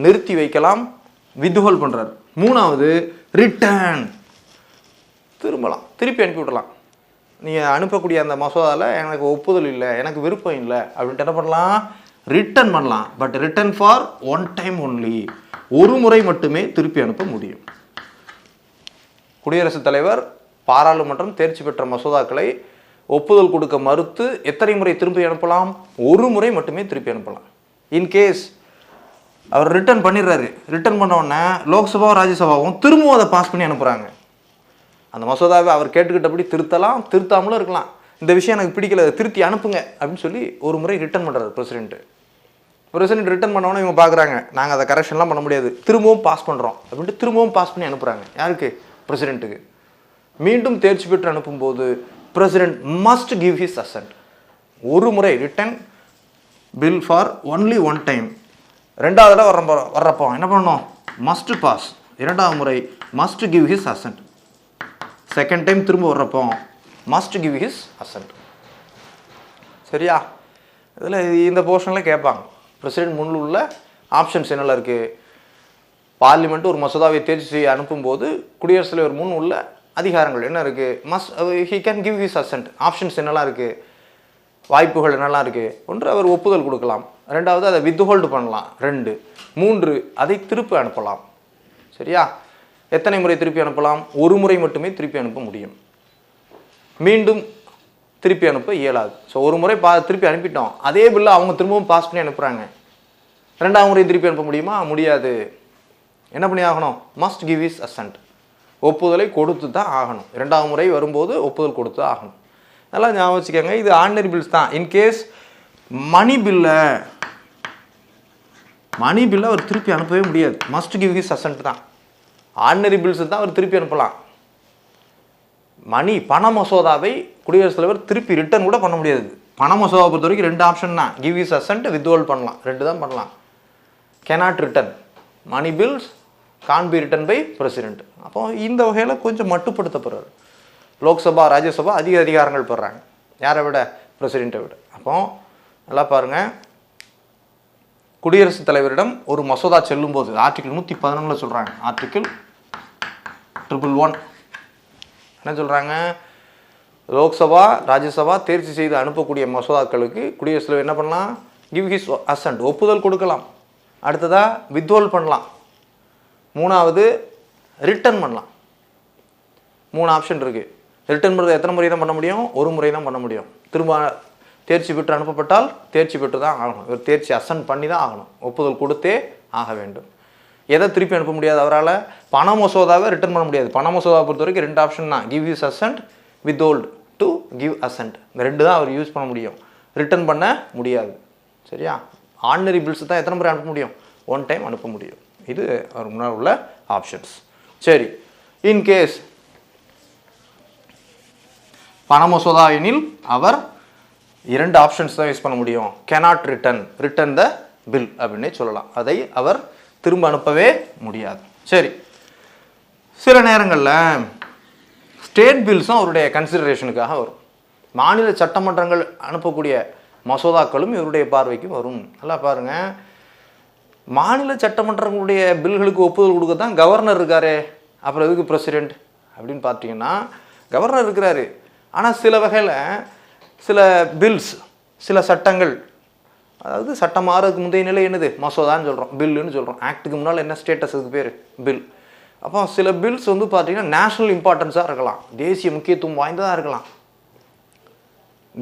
B: நிறுத்தி வைக்கலாம், வித்ஹோல்ட் பண்ணுறாரு. 3வது ரிட்டர்ன், திரும்பலாம், திருப்பி அனுப்பி விடலாம். நீங்கள் அனுப்பக்கூடிய அந்த மசோதாவில் எனக்கு ஒப்புதல் இல்லை, எனக்கு விருப்பம் இல்லை அப்படின்ட்டு என்ன பண்ணலாம், ரிட்டன் பண்ணலாம். But return for one time only, ஒரு முறை மட்டுமே திருப்பி அனுப்ப முடியும். குடியரசுத் தலைவர் பாராளுமன்றம் தேர்ச்சி பெற்ற மசோதாக்களை ஒப்புதல் கொடுக்க மறுத்து எத்தனை முறை திருப்பி அனுப்பலாம், ஒரு முறை மட்டுமே திருப்பி அனுப்பலாம். இன்கேஸ் அவர் ரிட்டர்ன் பண்ணிடுறாரு, ரிட்டர்ன் பண்ண உடனே லோக்சபாவும் ராஜ்யசபாவும் திரும்பவும் அதை பாஸ் பண்ணி அனுப்புகிறாங்க. அந்த மசோதாவை அவர் கேட்டுக்கிட்டபடி திருத்தலாம், திருத்தாமலும் இருக்கலாம். இந்த விஷயம் எனக்கு பிடிக்கல, திருத்தி அனுப்புங்க அப்படின்னு சொல்லி ஒரு முறை ரிட்டர்ன் பண்ணுறாரு பிரசிடென்ட் ரிட்டர்ன் பண்ணவொன்னே இவங்க பார்க்குறாங்க, நாங்கள் அதை கரெக்ஷன்லாம் பண்ண முடியாது, திரும்பவும் பாஸ் பண்ணுறோம் அப்படின்ட்டு திரும்பவும் பாஸ் பண்ணி அனுப்புகிறாங்க. யாருக்கு, பிரசிடென்ட்டுக்கு. மீண்டும் தேர்ச்சி பெற்று அனுப்பும்போது president must give his assent. ஒரு முறை return bill for only one time. ரெண்டாவது தடவை வர்றப்போ என்ன பண்ணணும், மஸ்ட் பாஸ். இரண்டாவது முறை must give his assent. Second time திரும்ப வர்றப்போ மஸ்ட் கிவ் ஹிஸ் அசன்ட். சரியா? இதில் இந்த போர்ஷனில் கேட்பாங்க, பிரசிடென்ட் முன்னில் உள்ள ஆப்ஷன்ஸ் என்னெல்லாம் இருக்குது. பார்லிமெண்ட் ஒரு மசோதாவை தேர்ச்சி செய்ய அனுப்பும்போது குடியரசுத் தலைவர் முன் உள்ள அதிகாரங்கள் என்ன இருக்குது, he can give his assent. Options என்னெல்லாம் இருக்குது, வாய்ப்புகள் என்னெல்லாம் இருக்குது. ஒன்று, அவர் ஒப்புதல் கொடுக்கலாம். ரெண்டாவது, அதை வித்ஹோல்டு பண்ணலாம். 2, 3, அதை திருப்பி அனுப்பலாம். சரியா? எத்தனை முறை திருப்பி அனுப்பலாம், ஒரு முறை மட்டுமே திருப்பி அனுப்ப முடியும். மீண்டும் திருப்பி அனுப்ப இயலாது. ஸோ ஒரு முறை திருப்பி அனுப்பிட்டோம், அதே பில்லை அவங்க திரும்பவும் பாஸ் பண்ணி அனுப்புகிறாங்க. ரெண்டாவது முறை திருப்பி அனுப்ப முடியுமா, முடியாது. என்ன பண்ணி ஆகணும், மஸ்ட் கிவ் ஹிஸ் அசன்ட். ஒப்புதலை கொடுத்து தான் ஆகணும். இரண்டாவது முறை வரும்போது ஒப்புதல் கொடுத்து தான் ஆகணும். நல்லா ஞாபகம் வச்சுக்கோங்க, இது ஆர்டினரி பில்ஸ் தான். இன்கேஸ் மணி பில்லை அவர் திருப்பி அனுப்பவே முடியாது, மஸ்ட் கிவ் ஹிஸ் அசன்ட் தான். ஆர்டினரி பில்ஸ் தான் அவர் திருப்பி அனுப்பலாம். பண மசோதாவை குடியரசுத் தலைவர் திருப்பி ரிட்டர்ன் கூட பண்ண முடியாது. பண மசோதாவை பொறுத்த வரைக்கும் 2 ஆப்ஷன் தான், கிவ் ஹிஸ் அசன்ட், வித்ஹோல்ட் பண்ணலாம். 2 தான் பண்ணலாம். Cannot return money bills, can be returned by president. அப்போ இந்த வகையில் கொஞ்சம் மட்டுப்படுத்தப்படுறாரு. லோக்சபா ராஜ்யசபா அதிக அதிகாரங்கள் பெறாங்க, யாரை விட, பிரசிடென்ட்டை விட. அப்போ நல்லா பாருங்கள், குடியரசுத் தலைவரிடம் ஒரு மசோதா செல்லும் போது ஆர்டிகிள் 111 சொல்கிறாங்க, ஆர்டிகிள் 111 என்ன சொல்கிறாங்க, லோக்சபா ராஜ்யசபா தேர்ச்சி செய்து அனுப்பக்கூடிய மசோதாக்களுக்கு குடியரசுத் தலைவர் என்ன பண்ணலாம், கிவ் ஹிஸ் அசன்ட், ஒப்புதல் கொடுக்கலாம். அடுத்ததாக வித்ஹோல்ட் பண்ணலாம். மூணாவது ரிட்டர்ன் பண்ணலாம். 3 ஆப்ஷன் இருக்குது. ரிட்டர்ன் பண்ணுறது எத்தனை முறை தான் பண்ண முடியும், ஒரு முறை தான் பண்ண முடியும். திரும்ப தேர்ச்சி பெற்று அனுப்பப்பட்டால் தேர்ச்சி பெற்று தான் ஆகணும். இவர் தேர்ச்சி அசன்ட் பண்ணி தான் ஆகணும், ஒப்புதல் கொடுத்தே ஆக வேண்டும். எதை திருப்பி அனுப்ப முடியாது அவரால், பண மசோதாவை ரிட்டர்ன் பண்ண முடியாது. பண மசோதாவை பொறுத்த வரைக்கும் 2 ஆப்ஷன் தான், give his assent, withhold to give assent. இந்த 2 தான் அவர் யூஸ் பண்ண முடியும், ரிட்டர்ன் பண்ண முடியாது. சரியா? ஆர்டினரி பில்ஸ் தான் எத்தனை முறை அனுப்ப முடியும், 1 டைம் அனுப்ப முடியும். இது அவர் முன்னால் உள்ள ஆப்ஷன்ஸ். சரி, இன்கேஸ் பண மசோதா எனில் அவர் 2 ஆப்ஷன்ஸ் தான் யூஸ் பண்ண முடியும். கேனாட் ரிட்டன் த பில் அப்படின்னே சொல்லலாம். அதை அவர் திரும்ப அனுப்பவே முடியாது. சரி, சில நேரங்களில் ஸ்டேட் பில்ஸும் அவருடைய கன்சிடரேஷனுக்காக வரும். மாநில சட்டமன்றங்கள் அனுப்பக்கூடிய மசோதாக்களும் இவருடைய பார்வைக்கு வரும். நல்லா பாருங்கள், மாநில சட்டமன்றங்களுடைய பில்களுக்கு ஒப்புதல் கொடுக்க தான் கவர்னர் இருக்காரு, அப்புறம் எதுக்கு பிரசிடென்ட் அப்படின்னு பார்த்தீங்கன்னா, கவர்னர் இருக்கிறாரு. ஆனால் சில வகையில் சில பில்ஸ், சில சட்டங்கள், அதாவது சட்டம் மாறதுக்கு முந்தைய நிலை என்னது, மசோதான்னு சொல்கிறோம், பில்லுன்னு சொல்கிறோம். ஆக்டுக்கு முன்னால் என்ன ஸ்டேட்டஸ், அதுக்கு பேர் பில். அப்போ சில பில்ஸ் வந்து பார்த்தீங்கன்னா நேஷ்னல் இம்பார்ட்டன்ஸாக இருக்கலாம், தேசிய முக்கியத்துவம் வாய்ந்ததாக இருக்கலாம்,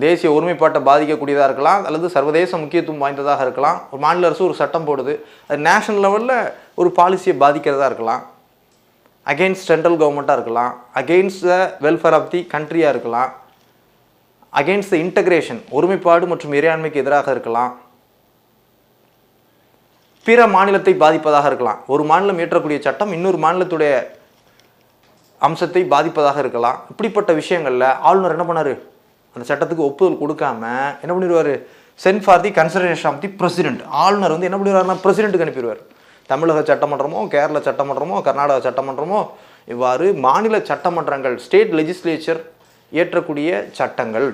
B: தேசிய ஒருமைப்பாட்டை பாதிக்கக்கூடியதாக இருக்கலாம், அல்லது சர்வதேச முக்கியத்துவம் வாய்ந்ததாக இருக்கலாம். ஒரு மாநில அரசு ஒரு சட்டம் போடுது, அது நேஷனல் லெவலில் ஒரு பாலிசியை பாதிக்கிறதா இருக்கலாம், அகெயின்ஸ்ட் சென்ட்ரல் கவர்மெண்ட்டாக இருக்கலாம், against the welfare of the கண்ட்ரியாக இருக்கலாம், அகெயின்ஸ்ட் த இன்டகிரேஷன் ஒருமைப்பாடு மற்றும் இறையாண்மைக்கு எதிராக இருக்கலாம், பிற மாநிலத்தை பாதிப்பதாக இருக்கலாம். ஒரு மாநிலம் இயற்றக்கூடிய சட்டம் இன்னொரு மாநிலத்துடைய அம்சத்தை பாதிப்பதாக இருக்கலாம். இப்படிப்பட்ட விஷயங்களில் ஆளுநர் என்ன பண்ணார், அந்த சட்டத்துக்கு ஒப்புதல் கொடுக்காம என்ன பண்ணிடுவார், sent for the consideration of the president. ஆளுநர் வந்து என்ன பண்ணிடுவார்னா பிரசிடென்ட்டுக்கு அனுப்பிடுவார். தமிழக சட்டமன்றமோ, கேரள சட்டமன்றமோ, கர்நாடக சட்டமன்றமோ, இவ்வாறு மாநில சட்டமன்றங்கள், ஸ்டேட் லெஜிஸ்லேச்சர் இயற்றக்கூடிய சட்டங்கள்,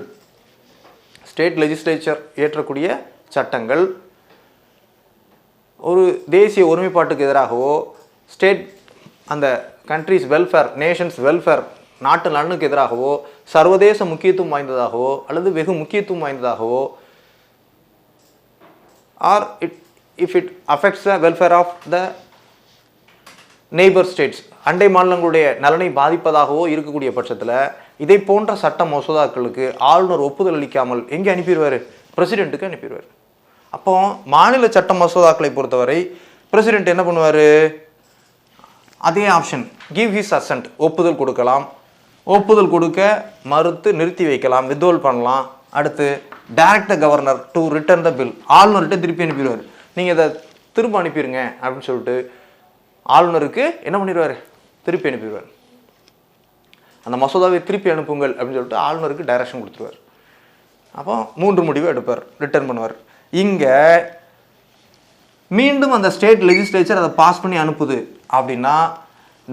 B: ஸ்டேட் லெஜிஸ்லேச்சர் இயற்றக்கூடிய சட்டங்கள் ஒரு தேசிய ஒருமைப்பாட்டுக்கு எதிராகவோ, ஸ்டேட் அந்த கண்ட்ரிஸ் வெல்ஃபேர், நேஷன்ஸ் வெல்ஃபேர், நாட்டு நலனுக்கு எதிராகவோ சர்வதேச முக்கியத்துவம் வாய்ந்ததாகவோ அல்லது வெகு முக்கியத்துவம் வாய்ந்ததாகவோ or if it affects the welfare of the neighbour states, அண்டை மாநிலங்களுடைய நலனை பாதிப்பதாகவோ இருக்கக்கூடிய பட்சத்தில் இதை போன்ற சட்ட மசோதாக்களுக்கு ஆளுநர் ஒப்புதல் அளிக்காமல் எங்கே அனுப்பிடுவார்? பிரசிடெண்ட்டுக்கு அனுப்பிடுவார். அப்போ மாநில சட்ட மசோதாக்களை பொறுத்தவரை பிரசிடெண்ட் என்ன பண்ணுவார்? அதே ஆப்ஷன் கிவ் ஹிஸ் அசன்ட், ஒப்புதல் கொடுக்கலாம், ஒப்புதல் கொடுக்க மறுத்து நிறுத்தி வைக்கலாம், வித்ஹோல்ட் பண்ணலாம். அடுத்து direct the governor to return the bill, ஆளுநர்கிட்ட திருப்பி அனுப்பிடுவார். நீங்கள் இதை திரும்ப அனுப்பிடுங்க அப்படின்னு சொல்லிட்டு ஆளுநருக்கு என்ன பண்ணிடுவார்? திருப்பி அனுப்பிடுவார். அந்த மசோதாவை திருப்பி அனுப்புங்கள் அப்படின்னு சொல்லிட்டு ஆளுநருக்கு டைரக்ஷன் கொடுத்துருவார். அப்போ 3 முடிவை எடுப்பார், ரிட்டர்ன் பண்ணுவார். இங்கே மீண்டும் அந்த ஸ்டேட் லெஜிஸ்லேச்சர் அதை பாஸ் பண்ணி அனுப்புது அப்படின்னா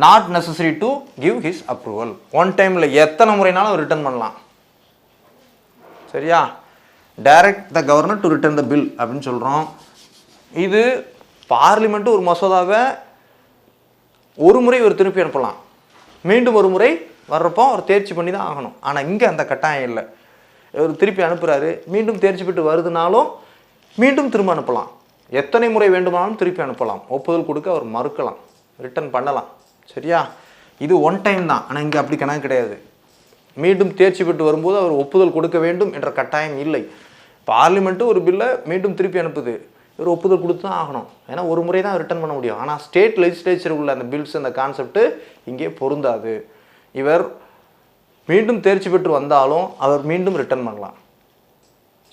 B: not necessary to give his approval. One டைமில் எத்தனை முறைனாலும் ரிட்டர்ன் பண்ணலாம். சரியா? Direct the governor to return the bill அப்படின்னு சொல்கிறோம். இது பார்லிமெண்ட்டு ஒரு மசோதாவை ஒரு முறை ஒரு திருப்பி அனுப்பலாம், மீண்டும் ஒரு முறை வர்றப்போ அவர் தேர்ச்சி பண்ணி தான் ஆகணும். ஆனால் இங்கே அந்த கட்டாயம் இல்லை. இவர் திருப்பி அனுப்புகிறாரு, மீண்டும் தேர்ச்சி பெற்று வருதுனாலும் மீண்டும் திரும்ப அனுப்பலாம், எத்தனை முறை வேண்டுமானாலும் திருப்பி அனுப்பலாம், ஒப்புதல் கொடுக்க அவர் மறுக்கலாம், ரிட்டர்ன் பண்ணலாம். சரியா? இது ஒன் டைம் தான். ஆனால் இங்கே அப்படி கணக்கு கிடையாது. மீண்டும் தேர்ச்சி பெற்று வரும்போது அவர் ஒப்புதல் கொடுக்க வேண்டும் என்ற கட்டாயம் இல்லை. பார்லிமெண்ட்டு ஒரு பில்லை மீண்டும் திருப்பி அனுப்புது, இவர் ஒப்புதல் கொடுத்து தான் ஆகணும். ஏன்னா ஒரு முறை தான் ரிட்டர்ன் பண்ண முடியும். ஆனால் ஸ்டேட் லெஜிஸ்லேச்சர் உள்ள அந்த பில்ஸ், அந்த கான்செப்ட் இங்கே பொருந்தாது. இவர் மீண்டும் தேர்ச்சி பெற்று வந்தாலும் அவர் மீண்டும் ரிட்டர்ன் பண்ணலாம்.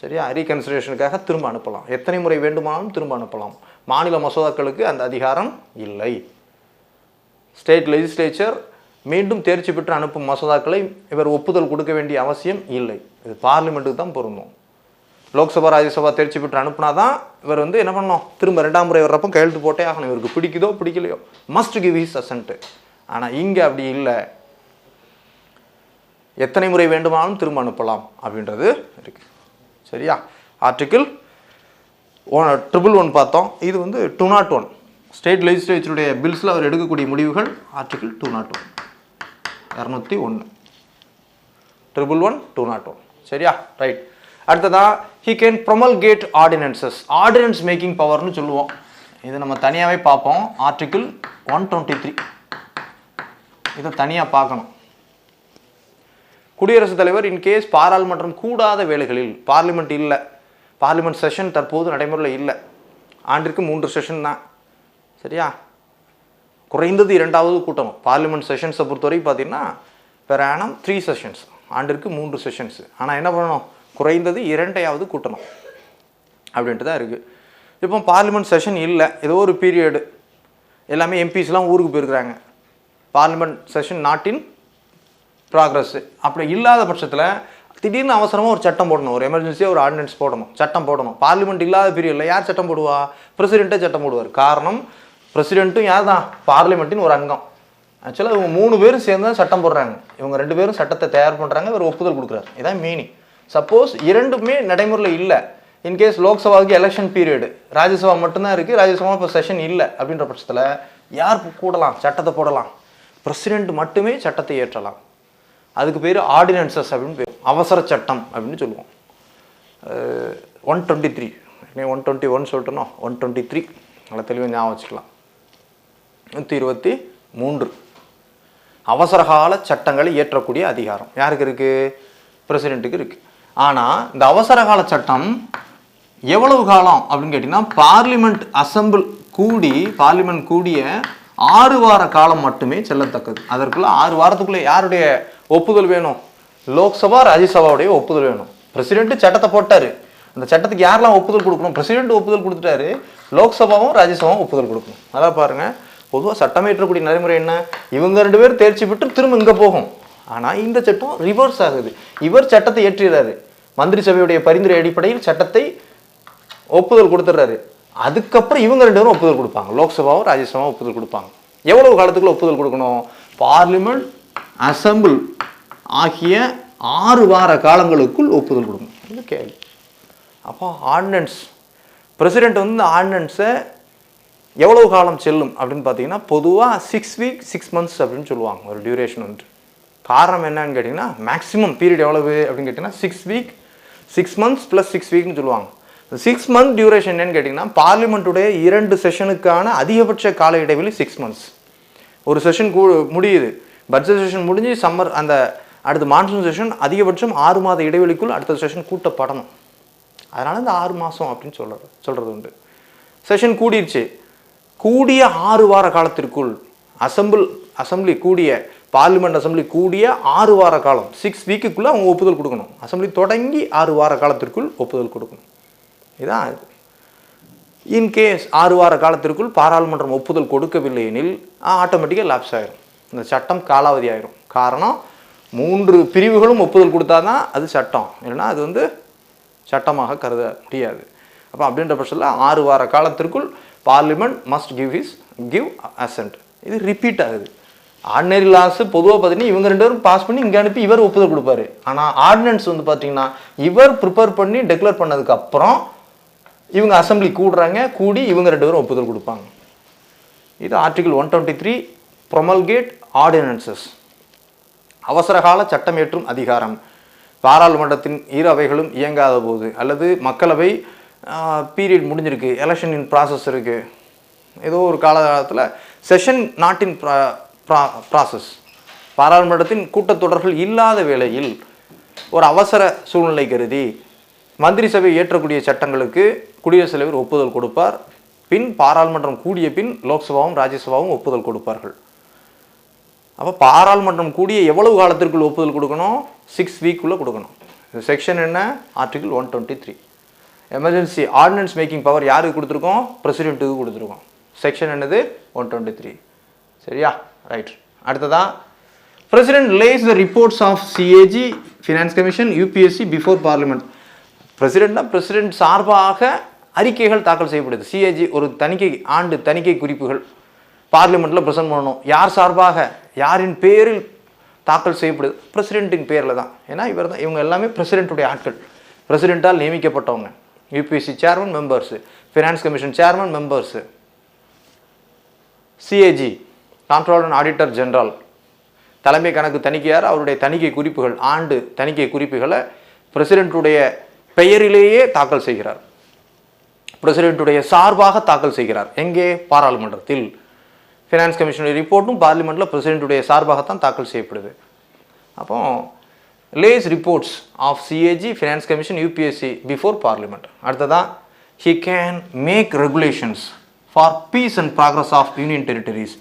B: சரியா? ரீகன்சிடரேஷனுக்காக திரும்ப அனுப்பலாம், எத்தனை முறை வேண்டுமானாலும் திரும்ப அனுப்பலாம். மாநில மசோதாக்களுக்கு அந்த அதிகாரம் இல்லை. ஸ்டேட் லெஜிஸ்லேச்சர் மீண்டும் தேர்ச்சி பெற்று அனுப்பும் மசோதாக்களை இவர் ஒப்புதல் கொடுக்க வேண்டிய அவசியம் இல்லை. இது பார்லிமெண்ட்டுக்கு தான் பொருந்தும். லோக்சபா ராஜ்யசபா தேர்ச்சி பெற்று அனுப்புனா தான் இவர் என்ன பண்ணணும்? திரும்ப 2ஆம் முறை வர்றப்போ கையெழுத்து போட்டே ஆகணும். இவருக்கு பிடிக்குதோ பிடிக்கலையோ மஸ்ட் கிவ் ஹிஸ் அசன்ட். ஆனால் இங்கே அப்படி இல்லை, எத்தனை முறை வேண்டுமானாலும் திரும்ப அனுப்பலாம் அப்படின்றது இருக்கு. சரியா? ஆர்டிக்கிள் 111 பார்த்தோம். இது 201 ஸ்டேட் லெஜிஸ்லேச்சருடைய பில்ஸில் அவர் எடுக்கக்கூடிய முடிவுகள். ஆர்டிக்கிள் 201 201 201. சரியா? ரைட். அடுத்ததா he can promulgate ordinances, ordinance making பவர்னு சொல்லுவோம். இது நம்ம தனியாகவே பார்ப்போம். ஆர்டிக்கிள் 123 இதை தனியாக பார்க்கணும். குடியரசுத் தலைவர் இன்கேஸ் பாராளுமன்றம் கூடாத வேளைகளில், பார்லிமெண்ட் இல்லை, பார்லிமெண்ட் செஷன் தற்போது நடைமுறையில் இல்லை, ஆண்டிற்கு 3 செஷன் தான். சரியா? குறைந்தது 2வது கூட்டணும். பார்லிமெண்ட் செஷன்ஸை பொறுத்தவரை பார்த்தீங்கன்னா பெர் ஆனம் 3 செஷன்ஸ், ஆண்டிற்கு 3 செஷன்ஸ். ஆனால் என்ன பண்ணணும்? குறைந்தது 2வது கூட்டணும் அப்படின்ட்டு தான் இருக்குது. இப்போ பார்லிமெண்ட் செஷன் இல்லை, ஏதோ ஒரு பீரியடு, எல்லாமே எம்பிஸ்லாம் ஊருக்கு போயிருக்கிறாங்க, parliament session not in progress. அப்படி இல்லாத பட்சத்தில் திடீர்னு அவசரமாக ஒரு சட்டம் போடணும், ஒரு எமர்ஜென்சியாக ஒரு ஆர்டினன்ஸ் போடணும், சட்டம் போடணும். பார்லிமெண்ட் இல்லாத பீரியடில் யார் சட்டம் போடுவா? பிரசிடெண்ட்டே சட்டம் போடுவார். காரணம், பிரசிடெண்ட்டும் யார் தான்? பார்லிமெண்ட்டின் ஒரு அங்கம். ஆக்சுவலாக இவங்க 3 பேரும் சேர்ந்து தான் சட்டம் போடுறாங்க. இவங்க 2 பேரும் சட்டத்தை தயார் பண்ணுறாங்க, இவர் ஒப்புதல் கொடுக்குறாரு. இதான் மீனிங். சப்போஸ் 2மே நடைமுறையில் இல்லை, இன்கேஸ் லோக்சபாவுக்கு எலெக்ஷன் பீரியடு, ராஜ்யசபா மட்டும்தான் இருக்குது, ராஜ்யசபா இப்போ செஷன் இல்லை அப்படின்ற பட்சத்தில் யார் கூடலாம்? சட்டத்தை போடலாம், பிரசிடெண்ட் மட்டுமே சட்டத்தை ஏற்றலாம். அதுக்கு பேர் ஆர்டினன்சஸ் அப்படின்னு பேர், அவசர சட்டம் அப்படின்னு சொல்லுவோம். 123 121 சொல்லிட்டோன்னா 123 நல்லா தெளிவாக ஞாபகம் வச்சுக்கலாம். 123 அவசரகால சட்டங்களை இயற்றக்கூடிய அதிகாரம் யாருக்கு இருக்குது? பிரசிடெண்ட்டுக்கு இருக்குது. ஆனால் இந்த அவசரகால சட்டம் எவ்வளவு காலம் அப்படின்னு கேட்டிங்கன்னா, பார்லிமெண்ட் அசம்பிள் பார்லிமெண்ட் கூடிய 6 வார காலம் மட்டுமே செல்லத்தக்கது. அதற்குள்ள 6 வாரத்துக்குள்ளே யாருடைய ஒப்புதல் வேணும்? லோக்சபா ராஜ்யசபாவுடைய ஒப்புதல் வேணும். பிரசிடென்ட் சட்டத்தை போட்டார், அந்த சட்டத்துக்கு யாரெல்லாம் ஒப்புதல் கொடுக்கணும்? பிரசிடென்ட் ஒப்புதல் கொடுத்துட்டாரு, லோக்சபாவும் ராஜ்யசபாவும் ஒப்புதல் கொடுக்கணும். நல்லா பாருங்கள், பொதுவாக சட்டமேற்றக்கூடிய நடைமுறை என்ன? இவங்க 2 பேரும் தேர்ச்சி பெற்று திரும்ப இங்கே போகும். ஆனால் இந்த சட்டம் ரிவர்ஸ் ஆகுது. இவர் சட்டத்தை ஏற்றுகிறாரு, மந்திரி சபையுடைய பரிந்துரை அடிப்படையில் சட்டத்தை ஒப்புதல் கொடுத்துட்றாரு. அதுக்கப்புறம் இவங்க 2 பேரும் ஒப்புதல் கொடுப்பாங்க, லோக்சபாவும் ராஜ்யசபாவும் ஒப்புதல் கொடுப்பாங்க. எவ்வளவு காலத்துக்குள்ள ஒப்புதல் கொடுக்கணும்? பார்லிமெண்ட் அசம்பிள் ஆகிய 6 வார காலங்களுக்குள் ஒப்புதல் கொடுக்கணும். இது கேள்வி. அப்போ ஆர்டினன்ஸ், பிரசிடெண்ட் இந்த ஆர்டினன்ஸை எவ்வளவு காலம் செல்லும் அப்படின்னு பார்த்தீங்கன்னா, பொதுவாக 6 வீக் 6 மந்த்ஸ் அப்படின்னு சொல்லுவாங்க ஒரு டியூரேஷன். காரணம் என்னன்னு கேட்டிங்கன்னா மேக்ஸிமம் பீரியட் எவ்வளவு அப்படின்னு கேட்டிங்கன்னா 6 வீக் 6 மந்த்ஸ் ப்ளஸ் 6 வீக்னு சொல்லுவாங்க. 6 மந்த் டியூரேஷன் என்னன்னு கேட்டிங்கன்னா பார்லிமெண்ட்டுடைய 2 செஷனுக்கான அதிகபட்ச கால இடைவெளி 6 மந்த்ஸ். ஒரு செஷன் முடியுது, பட்ஜெட் செஷன் முடிஞ்சு சம்மர் அந்த அடுத்த மான்சூன் செஷன் அதிகபட்சம் 6 மாத இடைவெளிக்குள் அடுத்த செஷன் கூட்டப்படணும். அதனால் இந்த 6 மாதம் அப்படின்னு சொல்கிறது உண்டு. செஷன் கூடிருச்சு, கூடிய 6 வார காலத்திற்குள் அசம்பிளி கூடிய பார்லிமெண்ட் அசம்பிளி கூடிய 6 வார காலம் 6 வீக்குக்குள்ளே அவங்க ஒப்புதல் கொடுக்கணும். அசம்பிளி தொடங்கி 6 வார காலத்திற்குள் ஒப்புதல் கொடுக்கணும். இதுதான் இன்கேஸ் 6 வார காலத்திற்குள் பாராளுமன்றம் ஒப்புதல் கொடுக்கவில்லை எனில் ஆட்டோமேட்டிக்காக லாப்ஸ் ஆகிரும், இந்த சட்டம் காலாவதி ஆகிரும். காரணம் 3 பிரிவுகளும் ஒப்புதல் கொடுத்தா தான் அது சட்டம், இல்லைன்னா அது வந்து சட்டமாக கருத முடியாது. அப்போ அப்படின்ற பட்சத்தில் 6 வார காலத்திற்குள் பார்லிமெண்ட் மஸ்ட் கிவ் அசென்ட். இது ரிப்பீட் ஆகுது. ஆர்டினரி லாஸ் பொதுவாக பார்த்தீங்கன்னா இவங்க 2 பேரும் பாஸ் பண்ணி இங்கே அனுப்பி இவர் ஒப்புதல் கொடுப்பாரு. ஆனால் ஆர்டினன்ஸ் வந்து பார்த்தீங்கன்னா இவர் ப்ரிப்பேர் பண்ணி டெக்ளேர் பண்ணதுக்கு அப்புறம் இவங்க அசம்பிளி கூடுறாங்க, கூடி இவங்க 2 பேரும் ஒப்புதல் கொடுப்பாங்க. இது ஆர்டிகிள் 123 ப்ரொமல்கேட் ஆர்டினன்சஸ். அவசரகால சட்டம் இயற்றும் அதிகாரம். பாராளுமன்றத்தின் இரு அவைகளும் இயங்காத போது அல்லது மக்களவை பீரியட் முடிஞ்சிருக்கு, எலெக்ஷன் இன் ப்ராசஸ் இருக்குது, ஏதோ ஒரு காலத்தில் செஷன் நாட் இன் ப்ராசஸ், பாராளுமன்றத்தின் கூட்டத்தொடர்கள் இல்லாத வேளையில் ஒரு அவசர சூழ்நிலை கருதி மந்திரி சபை ஏற்றக்கூடிய சட்டங்களுக்கு குடியரசுத் தலைவர் ஒப்புதல் கொடுப்பார். பின் பாராளுமன்றம் கூடிய பின் லோக்சபாவும் ராஜ்யசபாவும் ஒப்புதல் கொடுப்பார்கள். அப்போ பாராளுமன்றம் கூடிய எவ்வளவு காலத்திற்குள் ஒப்புதல் கொடுக்கணும்? 6 வீக்குள்ளே கொடுக்கணும். செக்ஷன் என்ன? Article 123. Emergency ordinance making power யாருக்கு கொடுத்துருக்கோம்? பிரசிடென்ட்டுக்கு கொடுத்துருக்கோம். செக்ஷன் என்னது? 123. சரியா? ரைட். அடுத்ததான் president lays the reports of CAG, finance commission, UPSC before parliament. President சார்பாக அறிக்கைகள் தாக்கல் செய்யப்படுது. சிஏஜி ஒரு தணிக்கை குறிப்புகள் பார்லிமெண்ட்டில் ப்ரெசென்ட் பண்ணணும். யார் சார்பாக, யாரின் பேரில் தாக்கல் செய்யப்படுது? பிரசிடென்ட்டின் பேரில் தான். ஏன்னா இவங்க எல்லாமே பிரசிடென்ட்டுடைய ஆட்கள், பிரசிடென்ட்டால் நியமிக்கப்பட்டவங்க. UPSC chairman members, finance commission chairman members, CAG comptroller and auditor general, தலைமை கணக்கு தணிக்கையார், அவருடைய தணிக்கை குறிப்புகள், ஆண்டு தணிக்கை குறிப்புகளை பிரசிடென்ட்டுடைய பெயரிலேயே தாக்கல் செய்கிறார். பிரசிடென்ட்டுடைய சார்பாக தாக்கல் செய்கிறார். எங்கே? பாராளுமன்றத்தில். ஃபினான்ஸ் கமிஷனுடைய ரிப்போர்ட்டும் பார்லிமெண்ட்டில் பிரசிடென்ட்டுடைய சார்பாகத்தான் தாக்கல் செய்யப்படுது. அப்போ lays reports of CAG, finance commission, UPSC before parliament. அடுத்ததான் he can make regulations for peace and progress of union territories.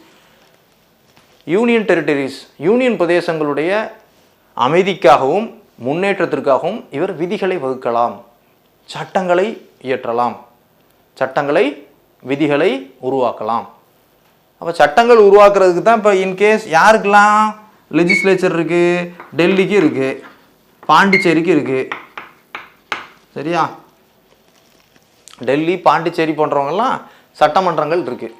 B: Union பிரதேசங்களுடைய அமைதிக்காகவும் முன்னேற்றத்திற்காகவும் இவர் விதிகளை வகுக்கலாம், சட்டங்களை இயற்றலாம், விதிகளை உருவாக்கலாம். அப்போ சட்டங்கள் உருவாக்குறதுக்கு தான் இப்போ இன்கேஸ் யாருக்கெல்லாம் லெஜிஸ்லேச்சர் இருக்குது? டெல்லிக்கு இருக்குது, பாண்டிச்சேரிக்கு இருக்குது. சரியா? டெல்லி, பாண்டிச்சேரி போன்றவங்கெல்லாம் சட்டமன்றங்கள் இருக்குது.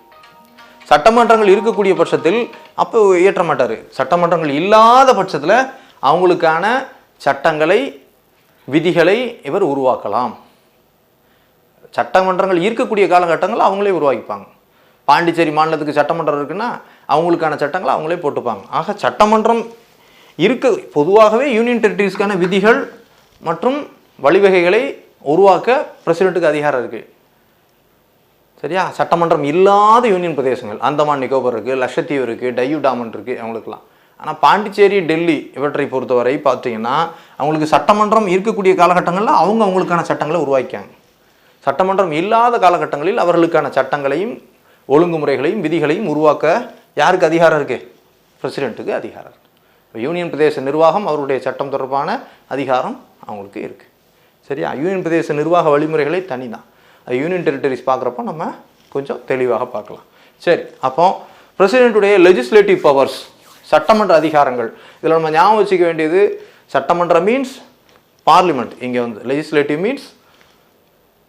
B: சட்டமன்றங்கள் இருக்கக்கூடிய பட்சத்தில் அப்போ இயற்ற மாட்டார். சட்டமன்றங்கள் இல்லாத பட்சத்தில் அவங்களுக்கான சட்டங்களை, விதிகளை இவர் உருவாக்கலாம். சட்டமன்றங்கள் இருக்கக்கூடிய காலகட்டங்கள் அவங்களே உருவாக்கிப்பாங்க. பாண்டிச்சேரி மாநிலத்துக்கு சட்டமன்றம் இருக்குன்னா அவங்களுக்கான சட்டங்களை அவங்களே போட்டுப்பாங்க. ஆக சட்டமன்றம் பொதுவாகவே யூனியன் டெரிட்டரிஸ்க்கான விதிகள் மற்றும் வழிவகைகளை உருவாக்க பிரசிடென்ட்டுக்கு அதிகாரம் இருக்குது. சரியா? சட்டமன்றம் இல்லாத யூனியன் பிரதேசங்கள், அந்தமான் நிக்கோபர் இருக்குது, லட்சத்தீவு இருக்குது, டையூ டாமன் இருக்குது, அவங்களுக்குலாம். ஆனால் பாண்டிச்சேரி, டெல்லி இவற்றை பொறுத்தவரை பார்த்தீங்கன்னா அவங்களுக்கு சட்டமன்றம் இருக்கக்கூடிய காலகட்டங்களில் அவங்களுக்கான சட்டங்களை உருவாக்கிக்காங்க. சட்டமன்றம் இல்லாத காலகட்டங்களில் அவர்களுக்கான சட்டங்களையும் ஒழுங்குமுறைகளையும் விதிகளையும் உருவாக்க யாருக்கு அதிகாரம் இருக்குது? பிரசிடென்ட்டுக்கு அதிகாரம் இருக்குது. யூனியன் பிரதேச நிர்வாகம் அவருடைய சட்டம் தொடர்பான அதிகாரம் அவங்களுக்கு இருக்குது. சரியா? யூனியன் பிரதேச நிர்வாக வழிமுறைகளை தனி தான். அது யூனியன் டெரிட்டரிஸ் பார்க்குறப்போ நம்ம கொஞ்சம் தெளிவாக பார்க்கலாம். சரி, அப்போ பிரசிடென்ட்டுடைய லெஜிஸ்லேட்டிவ் பவர்ஸ், சட்டமன்ற அதிகாரங்கள். இதில் நம்ம ஞாபகம் வச்சுக்க வேண்டியது, சட்டமன்றம் மீன்ஸ் பார்லிமெண்ட். இங்கே வந்து லெஜிஸ்லேட்டிவ் மீன்ஸ்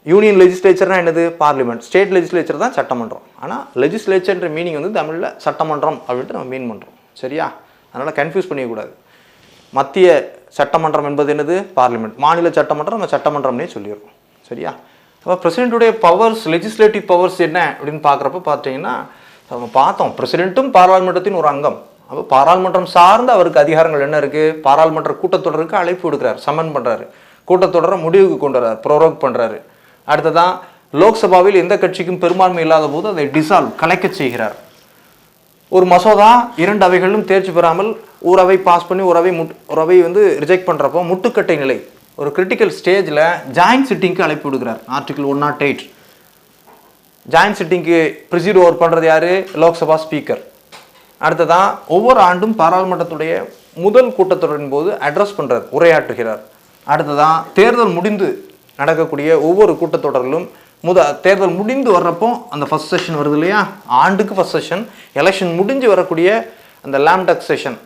B: யூனியன் லெஜிஸ்லேச்சர்னா என்னது? பார்லிமெண்ட். ஸ்டேட் லெஜிஸ்லேச்சர் தான் சட்டமன்றம். ஆனால் லெஜிஸ்லேச்சர்ன்ற மீனிங் வந்து தமிழில் சட்டமன்றம் அப்படின்ட்டு நம்ம மீன் பண்ணுறோம். சரியா? அதனால் கன்ஃபியூஸ் பண்ணிக்கக்கூடாது. மத்திய சட்டமன்றம் என்பது என்னது? பார்லிமெண்ட். மாநில சட்டமன்றம் நம்ம சட்டமன்றம்னே சொல்லிடுறோம். சரியா? அப்போ பிரசிடென்ட்டுடைய பவர்ஸ், லெஜிஸ்லேட்டிவ் பவர்ஸ் என்ன அப்படின்னு பார்க்குறப்ப பார்த்தீங்கன்னா நம்ம பார்த்தோம், பிரசிடென்ட்டும் பாராளுமன்றத்தின் ஒரு அங்கம். அப்போ பாராளுமன்றம் சார்ந்த அவருக்கு அதிகாரங்கள் என்ன இருக்குது? பாராளுமன்ற கூட்டத்தொடருக்கு அழைப்பு விடுக்கிறார், சம்மன் பண்ணுறாரு, கூட்டத்தொடரை முடிவுக்கு கொண்டு வர்றாரு, ப்ரோரோக் பண்ணுறாரு. அடுத்ததான் லோக்சபாவில் எந்த கட்சிக்கும் பெரும்பான்மை இல்லாத போது அதை டிசால்வ் கலைக்க செய்கிறார். ஒரு மசோதா 2 அவைகளிலும் தேர்ச்சி பெறாமல் ஒரு அவை பாஸ் பண்ணி ஒரு அவை ரிஜெக்ட் பண்ணுறப்போ முட்டுக்கட்டை நிலை, ஒரு கிரிட்டிக்கல் ஸ்டேஜில் ஜாயின்ட் சிட்டிங்க்கு அழைப்பு விடுக்கிறார். ஆர்டிகல் 108 ஜாயின்ட் சிட்டிங்க்கு ப்ரிசீட் ஓவர் பண்ணுறது யார்? லோக்சபா ஸ்பீக்கர். அடுத்ததான் ஒவ்வொரு ஆண்டும் பாராளுமன்றத்துடைய முதல் கூட்டத்தொடரின் போது அட்ரஸ் பண்ணுறார், உரையாற்றுகிறார். அடுத்ததான் தேர்தல் முடிந்து நடக்கக்கூடிய ஒவ்வொரு கூட்டத்தொடரிலும் தேர்தல் முடிந்து வர்றப்போ அந்த ஃபர்ஸ்ட் செஷன் வருது இல்லையா, ஆண்டுக்கு ஃபர்ஸ்ட் செஷன், எலெக்ஷன் முடிஞ்சு வரக்கூடிய அந்த லேம்டக் செஷன்,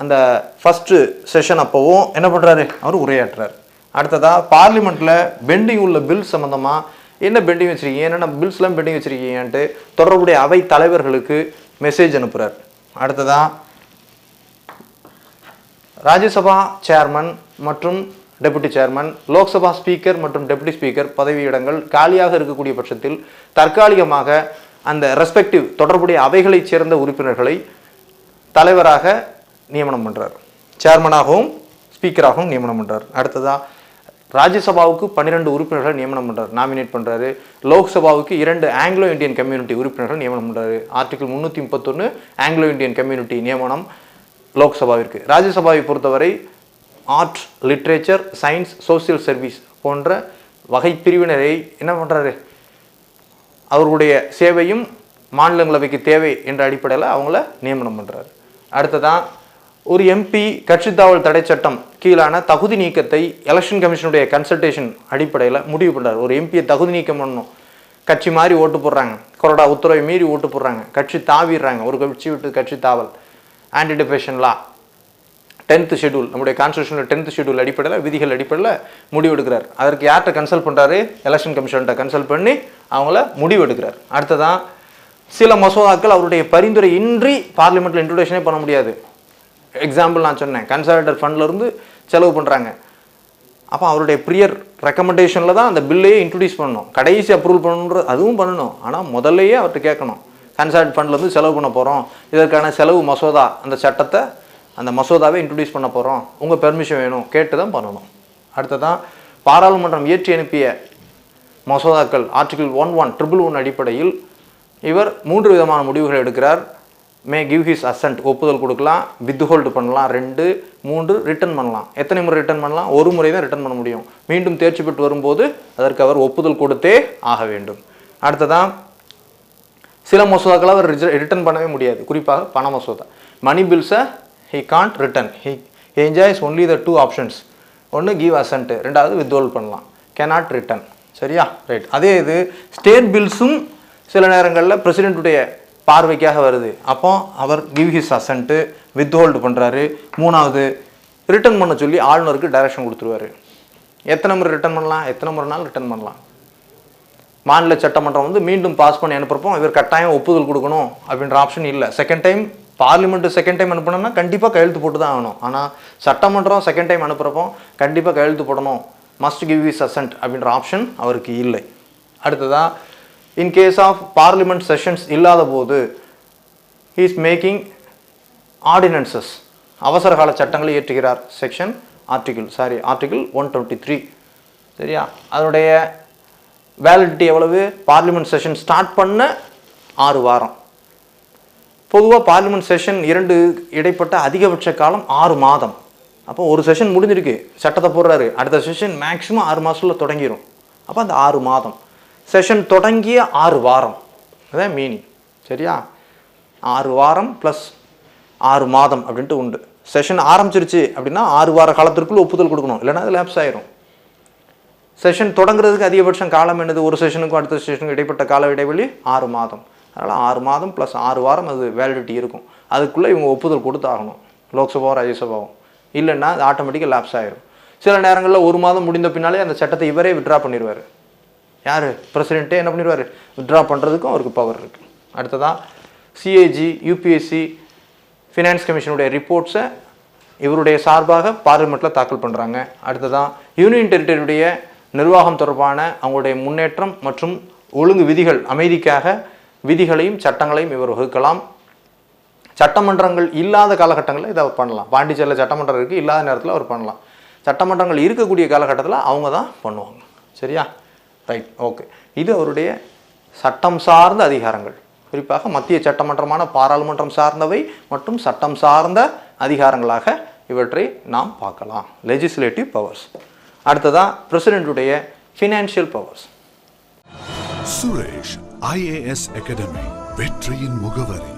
B: அந்த ஃபர்ஸ்ட் செஷன் அப்போவும் என்ன பண்ணுறாரு? அவர் உரையாற்றுறார். அடுத்ததாக பார்லிமெண்ட்டில் பெண்டிங் உள்ள பில் சம்மந்தமாக என்ன பெண்டிங் வச்சுருக்கீங்க, என்னென்ன பில்ஸ்லாம் பெண்டிங் வச்சுருக்கீங்கன்ட்டு தொடர்புடைய அவை தலைவர்களுக்கு மெசேஜ் அனுப்புகிறார். அடுத்ததாக ராஜ்யசபா சேர்மன் மற்றும் டெபுட்டி சேர்மன், லோக்சபா ஸ்பீக்கர் மற்றும் டெபுட்டி ஸ்பீக்கர் பதவியிடங்கள் காலியாக இருக்கக்கூடிய பட்சத்தில் தற்காலிகமாக அந்த ரெஸ்பெக்டிவ் தொடர்புடைய அவைகளைச் சேர்ந்த உறுப்பினர்களை தலைவராக நியமனம் பண்ணுறார், சேர்மனாகவும் ஸ்பீக்கராகவும் நியமனம் பண்ணுறார். அடுத்ததாக ராஜ்யசபாவுக்கு 12 உறுப்பினர்களை நியமனம் பண்ணுறார், நாமினேட் பண்ணுறாரு. லோக்சபாவுக்கு 2 ஆங்கிலோ இந்தியன் கம்யூனிட்டி உறுப்பினர்கள் நியமனம் பண்ணுறாரு. ஆர்டிகல் 331 ஆங்கிலோ இந்தியன் கம்யூனிட்டி நியமனம் லோக்சபாவிற்கு. ராஜ்யசபாவை பொறுத்தவரை art, literature, science, social service போன்ற வகை பிரிவினரை என்ன பண்ணுறாரு? அவர்களுடைய சேவையும் மாநிலங்களவைக்கு தேவை என்ற அடிப்படையில் அவங்கள நியமனம் பண்ணுறாரு. அடுத்ததான் ஒரு எம்பி கட்சித்தாவல் தடை சட்டம் கீழான தகுதி நீக்கத்தை எலெக்ஷன் கமிஷனுடைய கன்சல்டேஷன் அடிப்படையில் முடிவு பண்ணுறாரு. ஒரு எம்பியை தகுதி நீக்கம் பண்ணணும், கட்சி மாதிரி ஓட்டு போடுறாங்க, கொறடா உத்தரவை மீறி ஓட்டு போடுறாங்க, கட்சி தாவிடுறாங்க, ஒரு கட்சி விட்டு கட்சி தாவல், ஆன்டி டிஃபேஷன் லா 10th ஷெடியூல், நம்முடைய கான்ஸ்டியூஷனில் 10th ஷெடியூல் அடிப்படையில் விதிகள் அடிப்படையில் முடிவெடுக்கிறார். அதற்கு யார்கிட்ட கன்சல்ட் பண்ணுறாரு? எலெக்ஷன் கமிஷன்கிட்ட கன்சல்ட் பண்ணி அவங்கள முடிவெடுக்கிறார். அடுத்ததான் சில மசோதாக்கள் அவருடைய பரிந்துரை இன்றி பார்லிமெண்ட்டில் இன்ட்ரோடக்ஷனே பண்ண முடியாது. எக்ஸாம்பிள் நான் சொன்னேன், கன்சர்வேட்டர் ஃபண்ட்லேருந்து செலவு பண்ணுறாங்க, அப்போ அவருடைய ப்ரியர் ரெக்கமெண்டேஷனில் தான் அந்த பில்லையே இன்ட்ரடியூஸ் பண்ணணும், கடைசி அப்ரூவல் பண்ணணுன்ற அதுவும் பண்ணணும். ஆனால் முதல்லையே அவர்கிட்ட கேட்கணும், கன்சர்வேட் ஃபண்ட்லேருந்து செலவு பண்ண போகிறோம், இதற்கான செலவு மசோதா, அந்த சட்டத்தை அந்த மசோதாவை இன்ட்ரடியூஸ் பண்ண போகிறோம், உங்கள் பெர்மிஷன் வேணும், கேட்டு தான் பண்ணணும். அடுத்ததான் பாராளுமன்றம் ஏற்றி அனுப்பிய மசோதாக்கள் ஆர்டிகல் 111 அடிப்படையில் இவர் 3 விதமான முடிவுகளை எடுக்கிறார். மே கிவ் ஹிஸ் அசன்ட், ஒப்புதல் கொடுக்கலாம், வித்ஹோல்டு பண்ணலாம் 2, 3 ரிட்டர்ன் பண்ணலாம். எத்தனை முறை ரிட்டர்ன் பண்ணலாம்? ஒரு முறை தான் ரிட்டர்ன் பண்ண முடியும். மீண்டும் தேர்ச்சி பெற்று வரும்போது அதற்கு அவர் ஒப்புதல் கொடுத்தே ஆக வேண்டும். அடுத்ததான் சில மசோதாக்களை அவர் ரிட்டர்ன் பண்ணவே முடியாது, குறிப்பாக பண மசோதா, மணி பில்ஸை he can't return, he enjoys only the 2 options, ஒன்று give assent, ரெண்டாவது withhold பண்ணலாம், cannot return. சரியா? ரைட். அதே இது ஸ்டேட் பில்ஸும் சில நேரங்களில் பிரசிடென்ட்டுடைய பார்வைக்காக வருது, அப்போ அவர் give his assent, withhold பண்ணுறாரு. 3வது ரிட்டர்ன் பண்ண சொல்லி ஆளுநருக்கு டைரக்ஷன் கொடுத்துருவாரு. எத்தனை முறை ரிட்டர்ன் பண்ணலாம்? எத்தனை முறைனாலும் ரிட்டர்ன் பண்ணலாம். மாநில சட்டமன்றம் மீண்டும் பாஸ் பண்ணி அனுப்புறப்போ இவர் கட்டாயம் ஒப்புதல் கொடுக்கணும் அப்படின்ற ஆப்ஷன் இல்லை. Second time parliament second time அனுப்பணும்னா கண்டிப்பாக கையெழுத்து போட்டு தான் ஆகணும். ஆனால் சட்டமன்றம் செகண்ட் டைம் அனுப்புகிறப்போ கண்டிப்பாக கையெழுத்து போடணும், மஸ்ட் கிவ் ஹிஸ் அசன்ட் அப்படின்ற ஆப்ஷன் அவருக்கு இல்லை. அடுத்ததாக in case of parliament sessions இல்லாத போது ஹீ இஸ் மேக்கிங் ஆர்டினன்சஸ், அவசர கால சட்டங்களை இயற்றுகிறார். ஆர்டிகிள் 123. சரியா? அதனுடைய வேலிடிட்டி எவ்வளவு? பார்லிமெண்ட் செஷன் ஸ்டார்ட் பண்ண 6 வாரம். பொதுவாக பார்லிமெண்ட் செஷன் 2 இடைப்பட்ட அதிகபட்ச காலம் 6 மாதம். அப்போ ஒரு செஷன் முடிஞ்சிருக்கு, சட்டத்தை போடுறாரு, அடுத்த செஷன் மேக்ஸிமம் 6 மாதத்தில் தொடங்கிடும். அப்போ அந்த 6 மாதம் செஷன் தொடங்கிய 6 வாரம், அதான் மீனிங். சரியா? 6 வாரம் ப்ளஸ் 6 மாதம் அப்படின்ட்டு உண்டு. செஷன் ஆரம்பிச்சிருச்சு அப்படின்னா 6 வார காலத்திற்குள் ஒப்புதல் கொடுக்கணும், இல்லைன்னா அது லேப்ஸ் ஆயிரும். செஷன் தொடங்குறதுக்கு அதிகபட்சம் காலம் என்னது? ஒரு செஷனுக்கும் அடுத்த செஷனுக்கும் இடைப்பட்ட கால இடைவெளி 6 மாதம். அதனால் 6 மாதம் ப்ளஸ் 6 வாரம் அது வேலிடிட்டி இருக்கும். அதுக்குள்ளே இவங்க ஒப்புதல் கொடுத்தாகணும், லோக்சபாவும் ராஜ்யசபாவும், இல்லைன்னா அது ஆட்டோமேட்டிக்காக லேப்ஸ் ஆயிரும். சில நேரங்களில் 1 மாதம் முடிந்த பின்னாலே அந்த சட்டத்தை இவரே விட்ரா பண்ணிடுவார். யார்? பிரசிடென்ட்டே என்ன பண்ணிடுவார்? விட்ரா பண்ணுறதுக்கும் அவருக்கு பவர் இருக்குது. அடுத்ததான் சிஏஜி, யூபிஎஸ்சி, ஃபினான்ஸ் கமிஷனுடைய ரிப்போர்ட்ஸை இவருடைய சார்பாக பார்லிமெண்ட்டில் தாக்கல் பண்ணுறாங்க. அடுத்ததான் யூனியன் டெரிட்டரியுடைய நிர்வாகம் தொடர்பான அவங்களுடைய முன்னேற்றம் மற்றும் ஒழுங்கு விதிகள், அமைதிக்காக விதிகளையும் சட்டங்களையும் இவர் வகுக்கலாம். சட்டமன்றங்கள் இல்லாத காலகட்டங்களில் இதை அவர் பண்ணலாம். பாண்டிச்சேரியில் சட்டமன்றம் இருக்குது, இல்லாத நேரத்தில் அவர் பண்ணலாம். சட்டமன்றங்கள் இருக்கக்கூடிய காலகட்டத்தில் அவங்க தான் பண்ணுவாங்க. சரியா? Right, okay. இது அவருடைய சட்டம் சார்ந்த அதிகாரங்கள். குறிப்பாக மத்திய சட்டமன்றமான பாராளுமன்றம் சார்ந்தவை மற்றும் சட்டம் சார்ந்த அதிகாரங்களாக இவற்றை நாம் பார்க்கலாம். Legislative powers. அடுத்ததான் பிரசிடென்ட்டுடைய financial powers.
A: Suresh IAS academy, வெற்றியின் முகவரி.